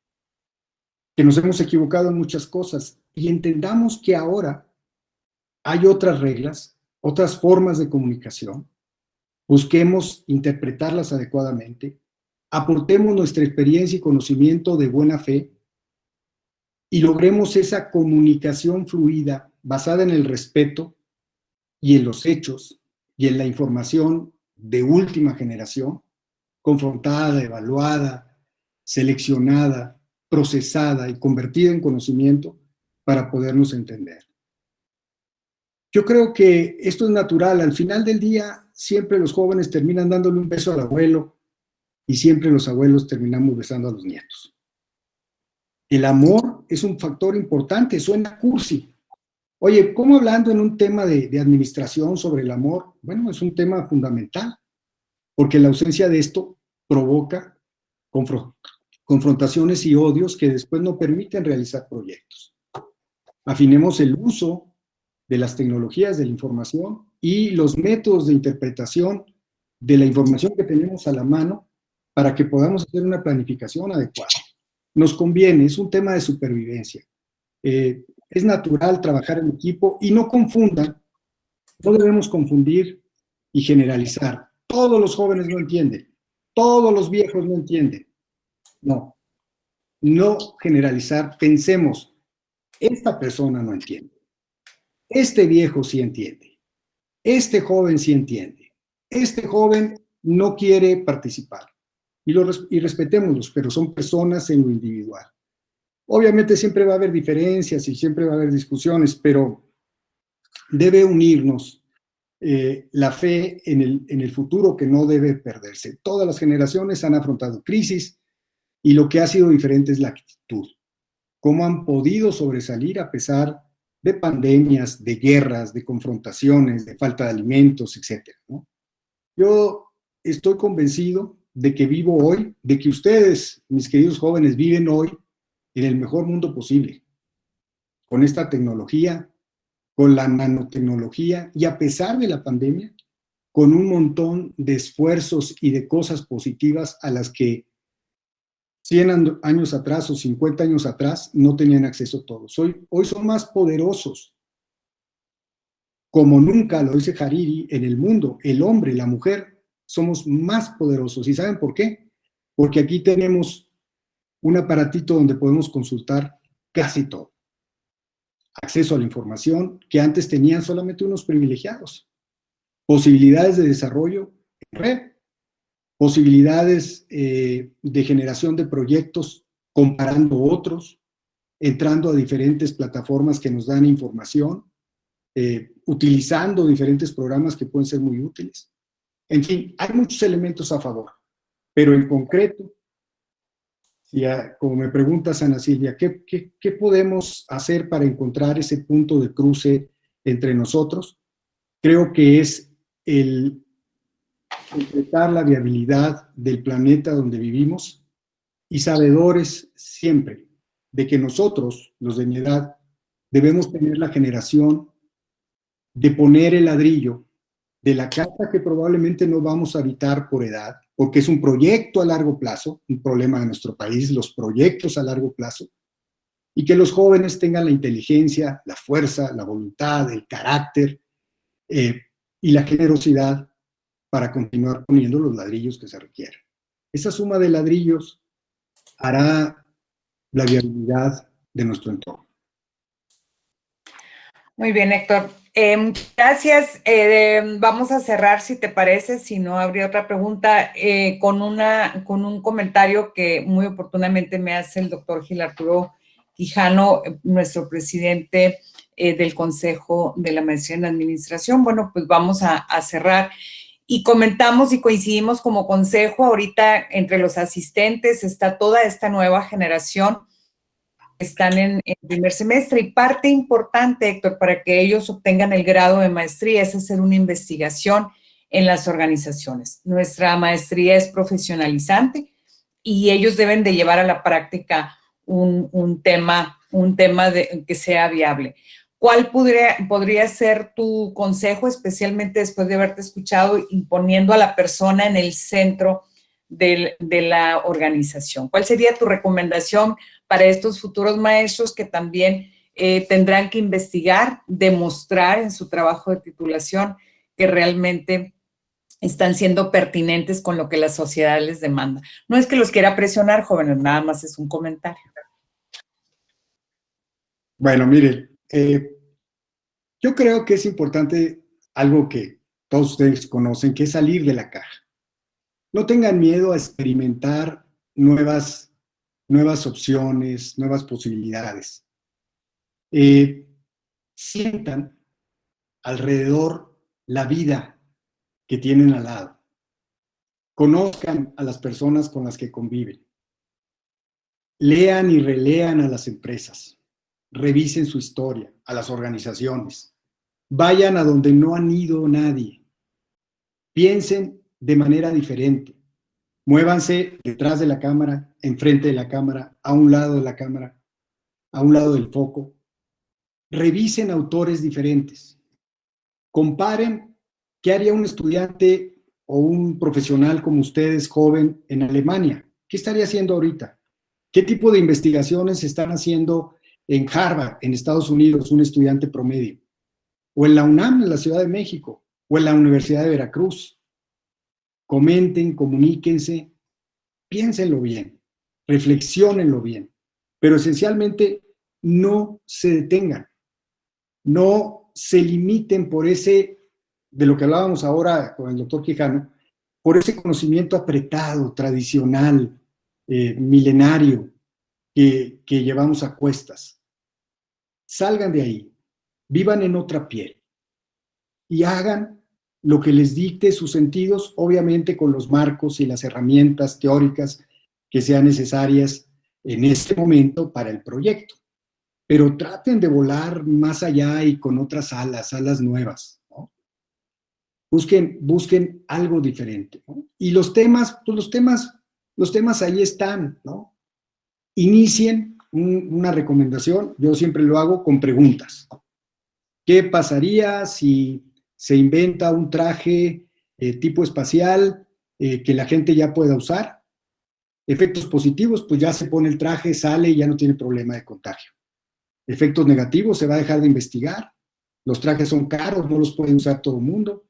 que nos hemos equivocado en muchas cosas y entendamos que ahora hay otras reglas, otras formas de comunicación. Busquemos interpretarlas adecuadamente, aportemos nuestra experiencia y conocimiento de buena fe y logremos esa comunicación fluida basada en el respeto y en los hechos y en la información de última generación, confrontada, evaluada, seleccionada, procesada y convertida en conocimiento para podernos entender. Yo creo que esto es natural. Al final del día, siempre los jóvenes terminan dándole un beso al abuelo y siempre los abuelos terminamos besando a los nietos. El amor es un factor importante, suena cursi. Oye, ¿cómo hablando en un tema de administración sobre el amor? Bueno, es un tema fundamental, porque la ausencia de esto provoca confrontaciones y odios que después no permiten realizar proyectos. Afinemos el uso de las tecnologías de la información y los métodos de interpretación de la información que tenemos a la mano para que podamos hacer una planificación adecuada. Nos conviene, es un tema de supervivencia. Es natural trabajar en equipo y no confundan, no debemos confundir y generalizar. Todos los jóvenes no entienden, todos los viejos no entienden. No generalizar, pensemos, esta persona no entiende. Este viejo sí entiende, este joven sí entiende, este joven no quiere participar y respetémoslos, pero son personas en lo individual. Obviamente siempre va a haber diferencias y siempre va a haber discusiones, pero debe unirnos la fe en el futuro que no debe perderse. Todas las generaciones han afrontado crisis y lo que ha sido diferente es la actitud. Cómo han podido sobresalir a pesar de pandemias, de guerras, de confrontaciones, de falta de alimentos, etc., ¿no? Yo estoy convencido de que vivo hoy, de que ustedes, mis queridos jóvenes, viven hoy en el mejor mundo posible, con esta tecnología, con la nanotecnología y a pesar de la pandemia, con un montón de esfuerzos y de cosas positivas a las que 100 años atrás o 50 años atrás no tenían acceso todos. Hoy son más poderosos, como nunca, lo dice Hariri, en el mundo. El hombre, la mujer, somos más poderosos. ¿Y saben por qué? Porque aquí tenemos un aparatito donde podemos consultar casi todo. Acceso a la información que antes tenían solamente unos privilegiados. Posibilidades de desarrollo en red. Posibilidades de generación de proyectos comparando otros, entrando a diferentes plataformas que nos dan información, utilizando diferentes programas que pueden ser muy útiles. En fin, hay muchos elementos a favor, pero en concreto, como me preguntas, Ana Silvia, ¿qué podemos hacer para encontrar ese punto de cruce entre nosotros? Creo que es el concretar la viabilidad del planeta donde vivimos y sabedores siempre de que nosotros, los de mi edad, debemos tener la generación de poner el ladrillo de la casa que probablemente no vamos a habitar por edad, porque es un proyecto a largo plazo, un problema de nuestro país, los proyectos a largo plazo, y que los jóvenes tengan la inteligencia, la fuerza, la voluntad, el carácter y la generosidad para continuar poniendo los ladrillos que se requieran. Esa suma de ladrillos hará la viabilidad de nuestro entorno. Muy bien, Héctor. Gracias. Vamos a cerrar, si te parece, si no habría otra pregunta, con un comentario que muy oportunamente me hace el doctor Gil Arturo Quijano, nuestro presidente del Consejo de la Maestría en Administración. Bueno, pues vamos a cerrar. Y comentamos y coincidimos como consejo, ahorita entre los asistentes está toda esta nueva generación que están en primer semestre, y parte importante, Héctor, para que ellos obtengan el grado de maestría es hacer una investigación en las organizaciones. Nuestra maestría es profesionalizante y ellos deben de llevar a la práctica un tema que sea viable. ¿Cuál podría ser tu consejo, especialmente después de haberte escuchado, imponiendo a la persona en el centro de la organización? ¿Cuál sería tu recomendación para estos futuros maestros que también tendrán que investigar, demostrar en su trabajo de titulación que realmente están siendo pertinentes con lo que la sociedad les demanda? No es que los quiera presionar, jóvenes, nada más es un comentario. Bueno, miren, yo creo que es importante algo que todos ustedes conocen, que es salir de la caja. No tengan miedo a experimentar nuevas opciones, nuevas posibilidades. Sientan alrededor la vida que tienen al lado. Conozcan a las personas con las que conviven. Lean y relean a las empresas. Revisen su historia, a las organizaciones. Vayan a donde no han ido nadie. Piensen de manera diferente. Muévanse detrás de la cámara, enfrente de la cámara, a un lado de la cámara, a un lado del foco. Revisen autores diferentes. Comparen qué haría un estudiante o un profesional como ustedes, joven, en Alemania. ¿Qué estaría haciendo ahorita? ¿Qué tipo de investigaciones están haciendo en Harvard, en Estados Unidos, un estudiante promedio? O en la UNAM, en la Ciudad de México, o en la Universidad de Veracruz. Comenten, comuníquense, piénsenlo bien, reflexionenlo bien, pero esencialmente no se detengan, no se limiten por ese, de lo que hablábamos ahora con el doctor Quijano, por ese conocimiento apretado, tradicional, milenario, que llevamos a cuestas. Salgan de ahí, vivan en otra piel y hagan lo que les dicte sus sentidos, obviamente con los marcos y las herramientas teóricas que sean necesarias en este momento para el proyecto. Pero traten de volar más allá y con otras alas nuevas, ¿no? busquen algo diferente, ¿no? Y los temas, pues los temas ahí están, ¿no? Inicien una recomendación, yo siempre lo hago con preguntas. ¿Qué pasaría si se inventa un traje tipo espacial que la gente ya pueda usar? Efectos positivos, pues ya se pone el traje, sale y ya no tiene problema de contagio. Efectos negativos, se va a dejar de investigar. Los trajes son caros, no los puede usar todo el mundo.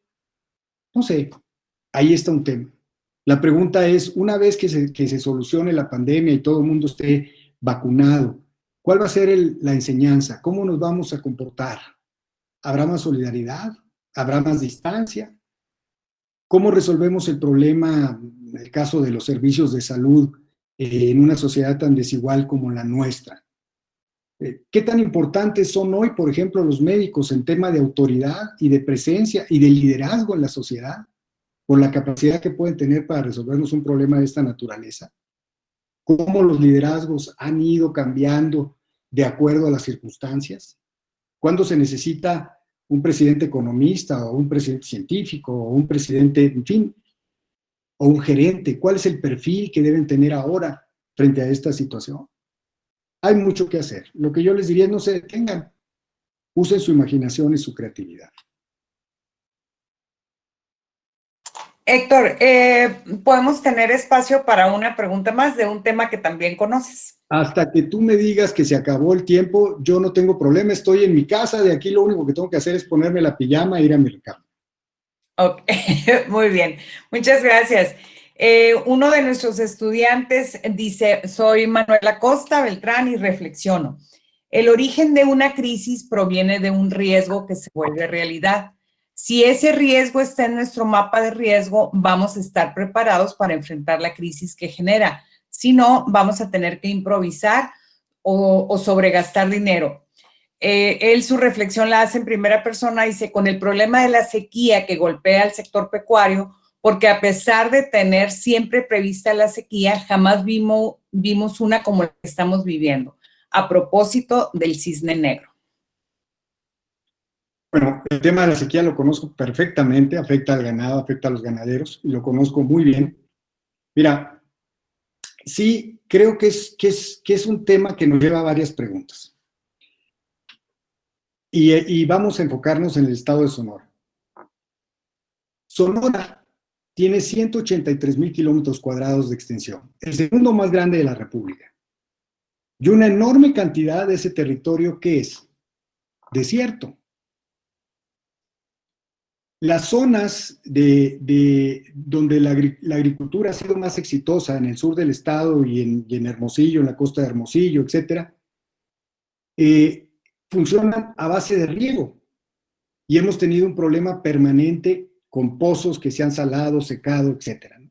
No sé, ahí está un tema. La pregunta es, una vez que se solucione la pandemia y todo el mundo esté vacunado, ¿cuál va a ser la enseñanza? ¿Cómo nos vamos a comportar? ¿Habrá más solidaridad? ¿Habrá más distancia? ¿Cómo resolvemos el problema, en el caso de los servicios de salud, en una sociedad tan desigual como la nuestra? ¿Qué tan importantes son hoy, por ejemplo, los médicos en tema de autoridad y de presencia y de liderazgo en la sociedad, por la capacidad que pueden tener para resolvernos un problema de esta naturaleza? ¿Cómo los liderazgos han ido cambiando de acuerdo a las circunstancias? ¿Cuándo se necesita un presidente economista o un presidente científico o un presidente, en fin, o un gerente? ¿Cuál es el perfil que deben tener ahora frente a esta situación? Hay mucho que hacer. Lo que yo les diría es no se detengan, usen su imaginación y su creatividad. Héctor, podemos tener espacio para una pregunta más de un tema que también conoces. Hasta que tú me digas que se acabó el tiempo, yo no tengo problema, estoy en mi casa, de aquí lo único que tengo que hacer es ponerme la pijama e ir a mi recámara. Ok, muy bien, muchas gracias. Uno de nuestros estudiantes dice, soy Manuela Costa Beltrán y reflexiono. El origen de una crisis proviene de un riesgo que se vuelve realidad. Si ese riesgo está en nuestro mapa de riesgo, vamos a estar preparados para enfrentar la crisis que genera. Si no, vamos a tener que improvisar o sobregastar dinero. Él su reflexión la hace en primera persona, dice, con el problema de la sequía que golpea al sector pecuario, porque a pesar de tener siempre prevista la sequía, jamás vimos una como la que estamos viviendo, a propósito del cisne negro. Bueno, el tema de la sequía lo conozco perfectamente, afecta al ganado, afecta a los ganaderos, y lo conozco muy bien. Mira, sí, creo que es un tema que nos lleva a varias preguntas. Y vamos a enfocarnos en el estado de Sonora. Sonora tiene 183,000 kilómetros cuadrados de extensión, el segundo más grande de la República. Y una enorme cantidad de ese territorio, ¿qué es? Desierto. Las zonas donde la agricultura ha sido más exitosa en el sur del estado y en Hermosillo, en la costa de Hermosillo, etcétera, funcionan a base de riego. Y hemos tenido un problema permanente con pozos que se han salado, secado, etcétera.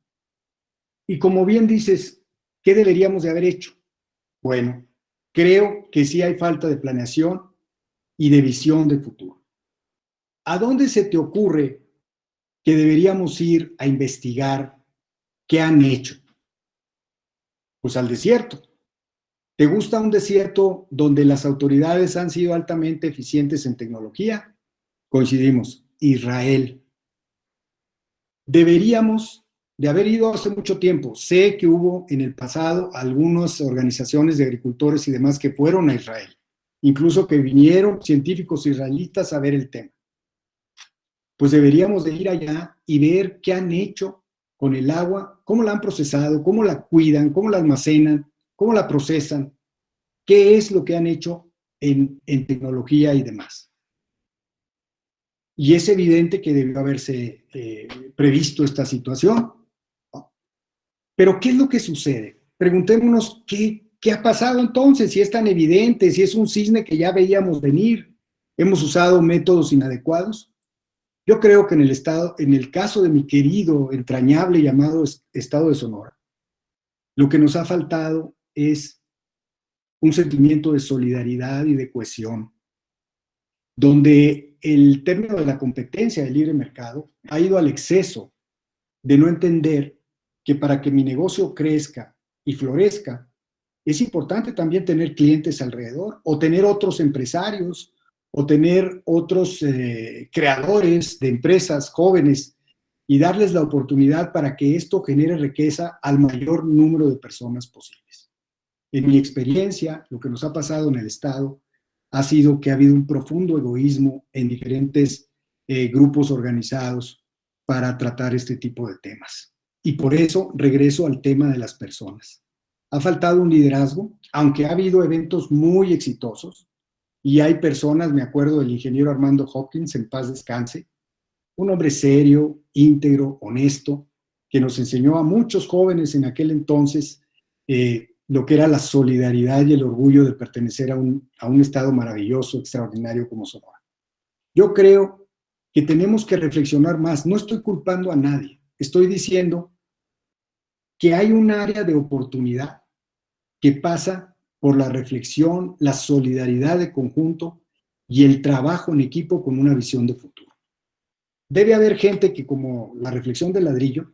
Y como bien dices, ¿qué deberíamos de haber hecho? Bueno, creo que sí hay falta de planeación y de visión de futuro. ¿A dónde se te ocurre que deberíamos ir a investigar qué han hecho? Pues al desierto. ¿Te gusta un desierto donde las autoridades han sido altamente eficientes en tecnología? Coincidimos, Israel. Deberíamos de haber ido hace mucho tiempo. Sé que hubo en el pasado algunas organizaciones de agricultores y demás que fueron a Israel, incluso que vinieron científicos israelitas a ver el tema. Pues deberíamos de ir allá y ver qué han hecho con el agua, cómo la han procesado, cómo la cuidan, cómo la almacenan, cómo la procesan, qué es lo que han hecho en tecnología y demás. Y es evidente que debió haberse previsto esta situación. Pero ¿qué es lo que sucede? Preguntémonos qué ha pasado entonces, si es tan evidente, si es un cisne que ya veíamos venir, hemos usado métodos inadecuados. Yo creo que en el caso de mi querido, entrañable llamado estado de Sonora, lo que nos ha faltado es un sentimiento de solidaridad y de cohesión, donde el término de la competencia del libre mercado ha ido al exceso de no entender que para que mi negocio crezca y florezca, es importante también tener clientes alrededor o tener otros empresarios o tener otros creadores de empresas jóvenes y darles la oportunidad para que esto genere riqueza al mayor número de personas posibles. En mi experiencia, lo que nos ha pasado en el Estado ha sido que ha habido un profundo egoísmo en diferentes grupos organizados para tratar este tipo de temas. Y por eso regreso al tema de las personas. Ha faltado un liderazgo, aunque ha habido eventos muy exitosos, y hay personas, me acuerdo del ingeniero Armando Hopkins, en paz descanse, un hombre serio, íntegro, honesto, que nos enseñó a muchos jóvenes en aquel entonces lo que era la solidaridad y el orgullo de pertenecer a un estado maravilloso, extraordinario como Sonora. Yo creo que tenemos que reflexionar más. No estoy culpando a nadie, estoy diciendo que hay un área de oportunidad que pasa por la reflexión, la solidaridad de conjunto y el trabajo en equipo con una visión de futuro. Debe haber gente que, como la reflexión del ladrillo,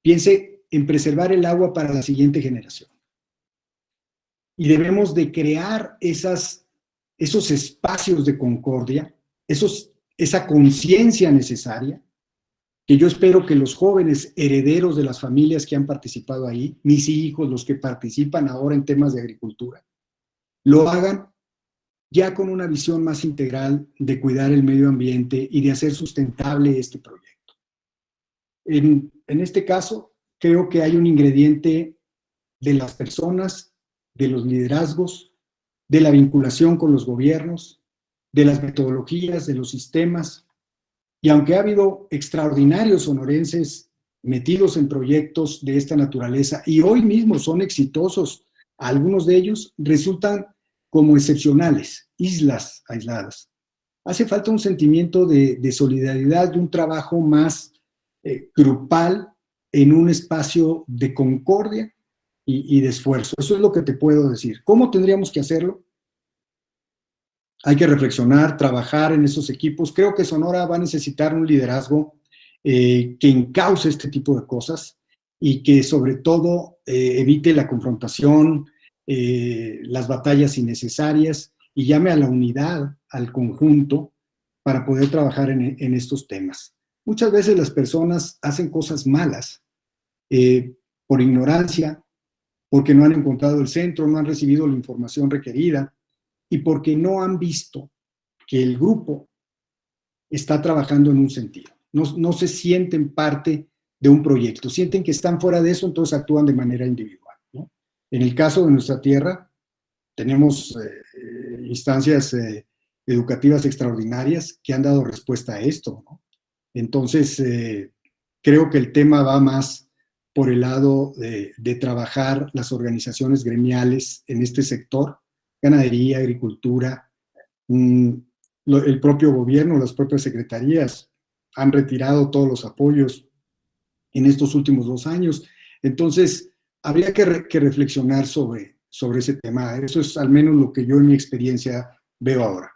piense en preservar el agua para la siguiente generación. Y debemos de crear esos espacios de concordia, esa conciencia necesaria, que yo espero que los jóvenes herederos de las familias que han participado ahí, mis hijos, los que participan ahora en temas de agricultura, lo hagan ya con una visión más integral de cuidar el medio ambiente y de hacer sustentable este proyecto. En este caso, creo que hay un ingrediente de las personas, de los liderazgos, de la vinculación con los gobiernos, de las metodologías, de los sistemas. Y aunque ha habido extraordinarios sonorenses metidos en proyectos de esta naturaleza y hoy mismo son exitosos, algunos de ellos resultan como excepcionales, islas aisladas. Hace falta un sentimiento de solidaridad y un trabajo más grupal en un espacio de concordia y de esfuerzo. Eso es lo que te puedo decir. ¿Cómo tendríamos que hacerlo? Hay que reflexionar, trabajar en esos equipos. Creo que Sonora va a necesitar un liderazgo que encauce este tipo de cosas y que sobre todo evite la confrontación, las batallas innecesarias y llame a la unidad, al conjunto, para poder trabajar en estos temas. Muchas veces las personas hacen cosas malas por ignorancia, porque no han encontrado el centro, no han recibido la información requerida, y porque no han visto que el grupo está trabajando en un sentido. No se sienten parte de un proyecto, sienten que están fuera de eso, entonces actúan de manera individual, ¿no? En el caso de nuestra tierra, tenemos instancias educativas extraordinarias que han dado respuesta a esto, ¿no? Entonces, creo que el tema va más por el lado de trabajar las organizaciones gremiales en este sector, ganadería, agricultura, el propio gobierno, las propias secretarías han retirado todos los apoyos en estos últimos 2 años. Entonces, habría que reflexionar sobre ese tema. Eso es al menos lo que yo en mi experiencia veo ahora.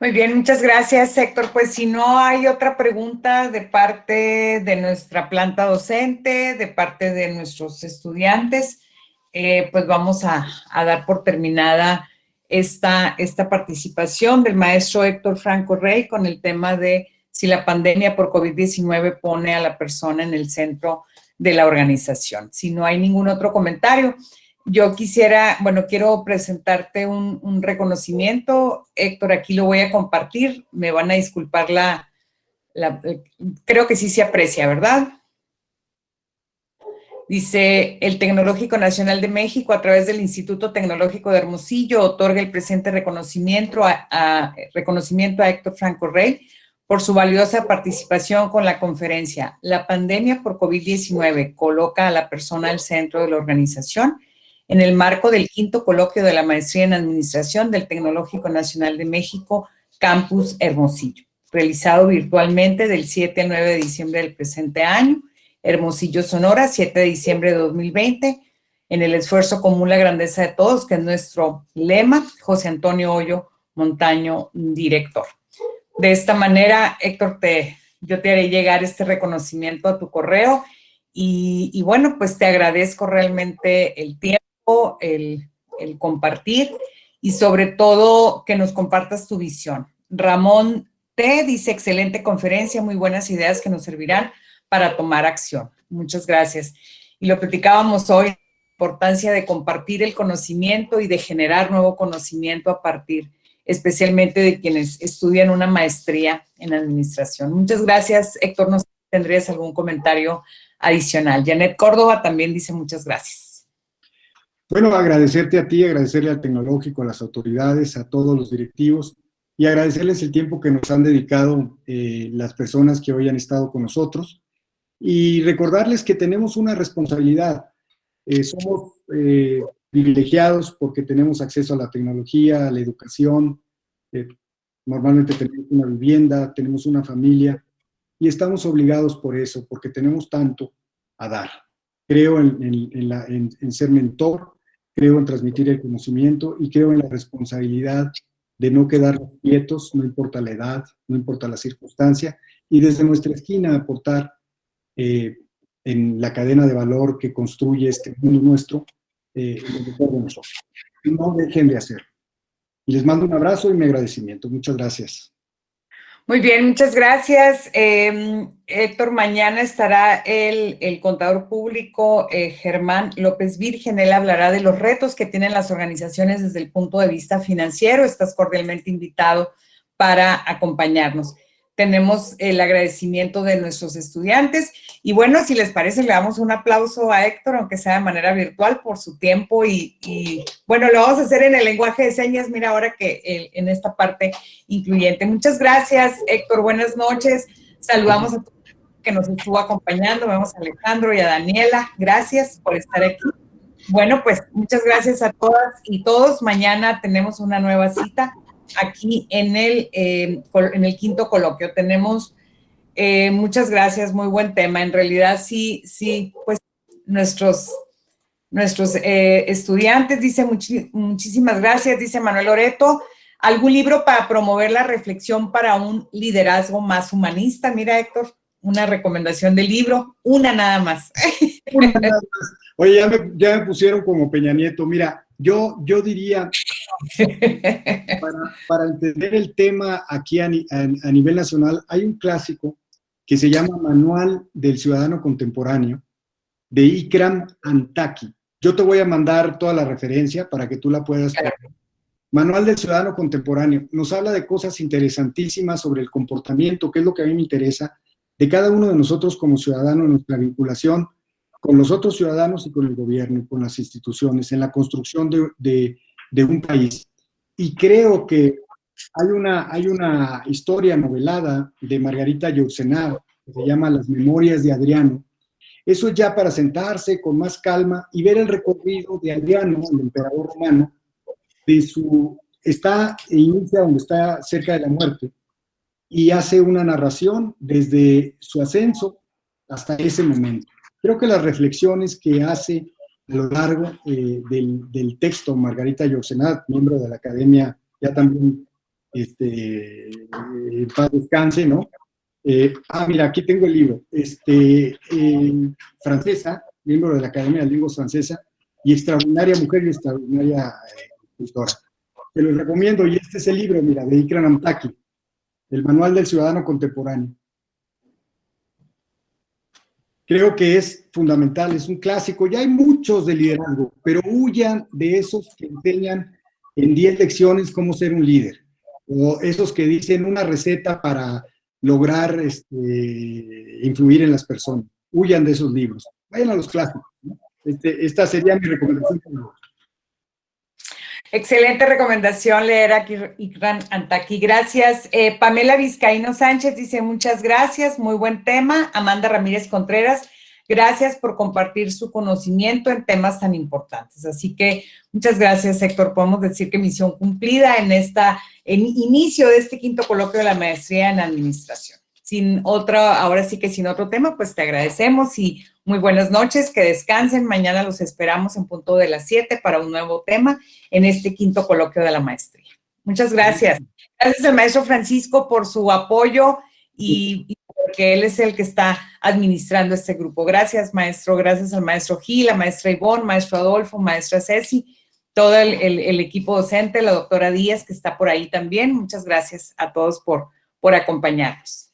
Muy bien, muchas gracias, Héctor. Pues si no hay otra pregunta de parte de nuestra planta docente, de parte de nuestros estudiantes, pues vamos a dar por terminada esta participación del maestro Héctor Franco Rey con el tema de si la pandemia por COVID-19 pone a la persona en el centro de la organización. Si no hay ningún otro comentario, yo quiero presentarte un reconocimiento. Héctor, aquí lo voy a compartir. Me van a disculpar creo que sí se aprecia, ¿verdad? Dice, el Tecnológico Nacional de México, a través del Instituto Tecnológico de Hermosillo, otorga el presente reconocimiento a Héctor Franco Rey por su valiosa participación con la conferencia La pandemia por COVID-19 coloca a la persona al centro de la organización, en el marco del 5º coloquio de la Maestría en Administración del Tecnológico Nacional de México, Campus Hermosillo, realizado virtualmente del 7 al 9 de diciembre del presente año, Hermosillo, Sonora, 7 de diciembre de 2020, en el esfuerzo común, la grandeza de todos, que es nuestro lema. José Antonio Hoyo Montaño, director. De esta manera, Héctor, yo te haré llegar este reconocimiento a tu correo y bueno, pues te agradezco realmente el tiempo, el compartir y sobre todo que nos compartas tu visión. Ramón T. dice, excelente conferencia, muy buenas ideas que nos servirán para tomar acción. Muchas gracias. Y lo platicábamos hoy, la importancia de compartir el conocimiento y de generar nuevo conocimiento a partir, especialmente de quienes estudian una maestría en administración. Muchas gracias, Héctor. No sé si tendrías algún comentario adicional. Janet Córdoba también dice muchas gracias. Bueno, agradecerte a ti, agradecerle al Tecnológico, a las autoridades, a todos los directivos y agradecerles el tiempo que nos han dedicado las personas que hoy han estado con nosotros y recordarles que tenemos una responsabilidad. Somos privilegiados porque tenemos acceso a la tecnología, a la educación, normalmente tenemos una vivienda, tenemos una familia y estamos obligados por eso, porque tenemos tanto a dar. Creo en ser mentor, creo en transmitir el conocimiento y creo en la responsabilidad de no quedarnos quietos, no importa la edad, no importa la circunstancia, y desde nuestra esquina aportar en la cadena de valor que construye este mundo nuestro, lo mejor de nosotros. No dejen de hacerlo. Y les mando un abrazo y mi agradecimiento. Muchas gracias. Muy bien, muchas gracias. Héctor, mañana estará el contador público Germán López Virgen. Él hablará de los retos que tienen las organizaciones desde el punto de vista financiero. Estás cordialmente invitado para acompañarnos. Tenemos el agradecimiento de nuestros estudiantes. Y bueno, si les parece, le damos un aplauso a Héctor, aunque sea de manera virtual, por su tiempo. Y bueno, lo vamos a hacer en el lenguaje de señas, mira, ahora que en esta parte incluyente. Muchas gracias, Héctor. Buenas noches. Saludamos a todos que nos estuvo acompañando. Vemos a Alejandro y a Daniela. Gracias por estar aquí. Bueno, pues muchas gracias a todas y todos. Mañana tenemos una nueva cita aquí en el quinto coloquio. Tenemos muchas gracias, muy buen tema. En realidad, sí, pues nuestros estudiantes, dice muchísimas gracias, dice Manuel Loreto. ¿Algún libro para promover la reflexión para un liderazgo más humanista? Mira, Héctor, una recomendación de libro, una nada más. Una nada más. Oye, ya me pusieron como Peña Nieto. Mira, yo diría, para entender el tema aquí a nivel nacional, hay un clásico que se llama Manual del Ciudadano Contemporáneo, de Ikram Antaki. Yo te voy a mandar toda la referencia para que tú la puedas ver. Manual del Ciudadano Contemporáneo. Nos habla de cosas interesantísimas sobre el comportamiento, que es lo que a mí me interesa, de cada uno de nosotros como ciudadano en nuestra vinculación con los otros ciudadanos y con el gobierno y con las instituciones, en la construcción de un país. Y creo que hay una historia novelada de Margarita Yourcenar que se llama Las Memorias de Adriano. Eso es ya para sentarse con más calma y ver el recorrido de Adriano, el emperador romano, inicia donde está cerca de la muerte y hace una narración desde su ascenso hasta ese momento. Creo que las reflexiones que hace a lo largo del texto Margarita Yourcenar, miembro de la Academia, ya también paz descanse, ¿no? Mira, aquí tengo el libro, francesa, miembro de la Academia de Lenguas Francesa, y extraordinaria mujer y extraordinaria escritora. Te lo recomiendo, y este es el libro, mira, de Ikram Antaki, el Manual del Ciudadano Contemporáneo. Creo que es fundamental, es un clásico, ya hay muchos de liderazgo, pero huyan de esos que enseñan en 10 lecciones cómo ser un líder, o esos que dicen una receta para lograr influir en las personas. Huyan de esos libros, vayan a los clásicos, ¿no? Esta sería mi recomendación. Excelente recomendación leer aquí Ikram Antaki. Gracias. Pamela Vizcaíno Sánchez dice muchas gracias, muy buen tema. Amanda Ramírez Contreras, gracias por compartir su conocimiento en temas tan importantes. Así que muchas gracias, Héctor. Podemos decir que misión cumplida en inicio de este quinto coloquio de la maestría en administración. Ahora sí que sin otro tema, pues te agradecemos y muy buenas noches, que descansen. Mañana los esperamos en punto de las 7 para un nuevo tema en este quinto coloquio de la maestría. Muchas gracias. Gracias al maestro Francisco por su apoyo y porque él es el que está administrando este grupo. Gracias, maestro. Gracias al maestro Gil, la maestra Ivonne, maestro Adolfo, maestra Ceci. todo el equipo docente, la doctora Díaz, que está por ahí también. Muchas gracias a todos por acompañarnos.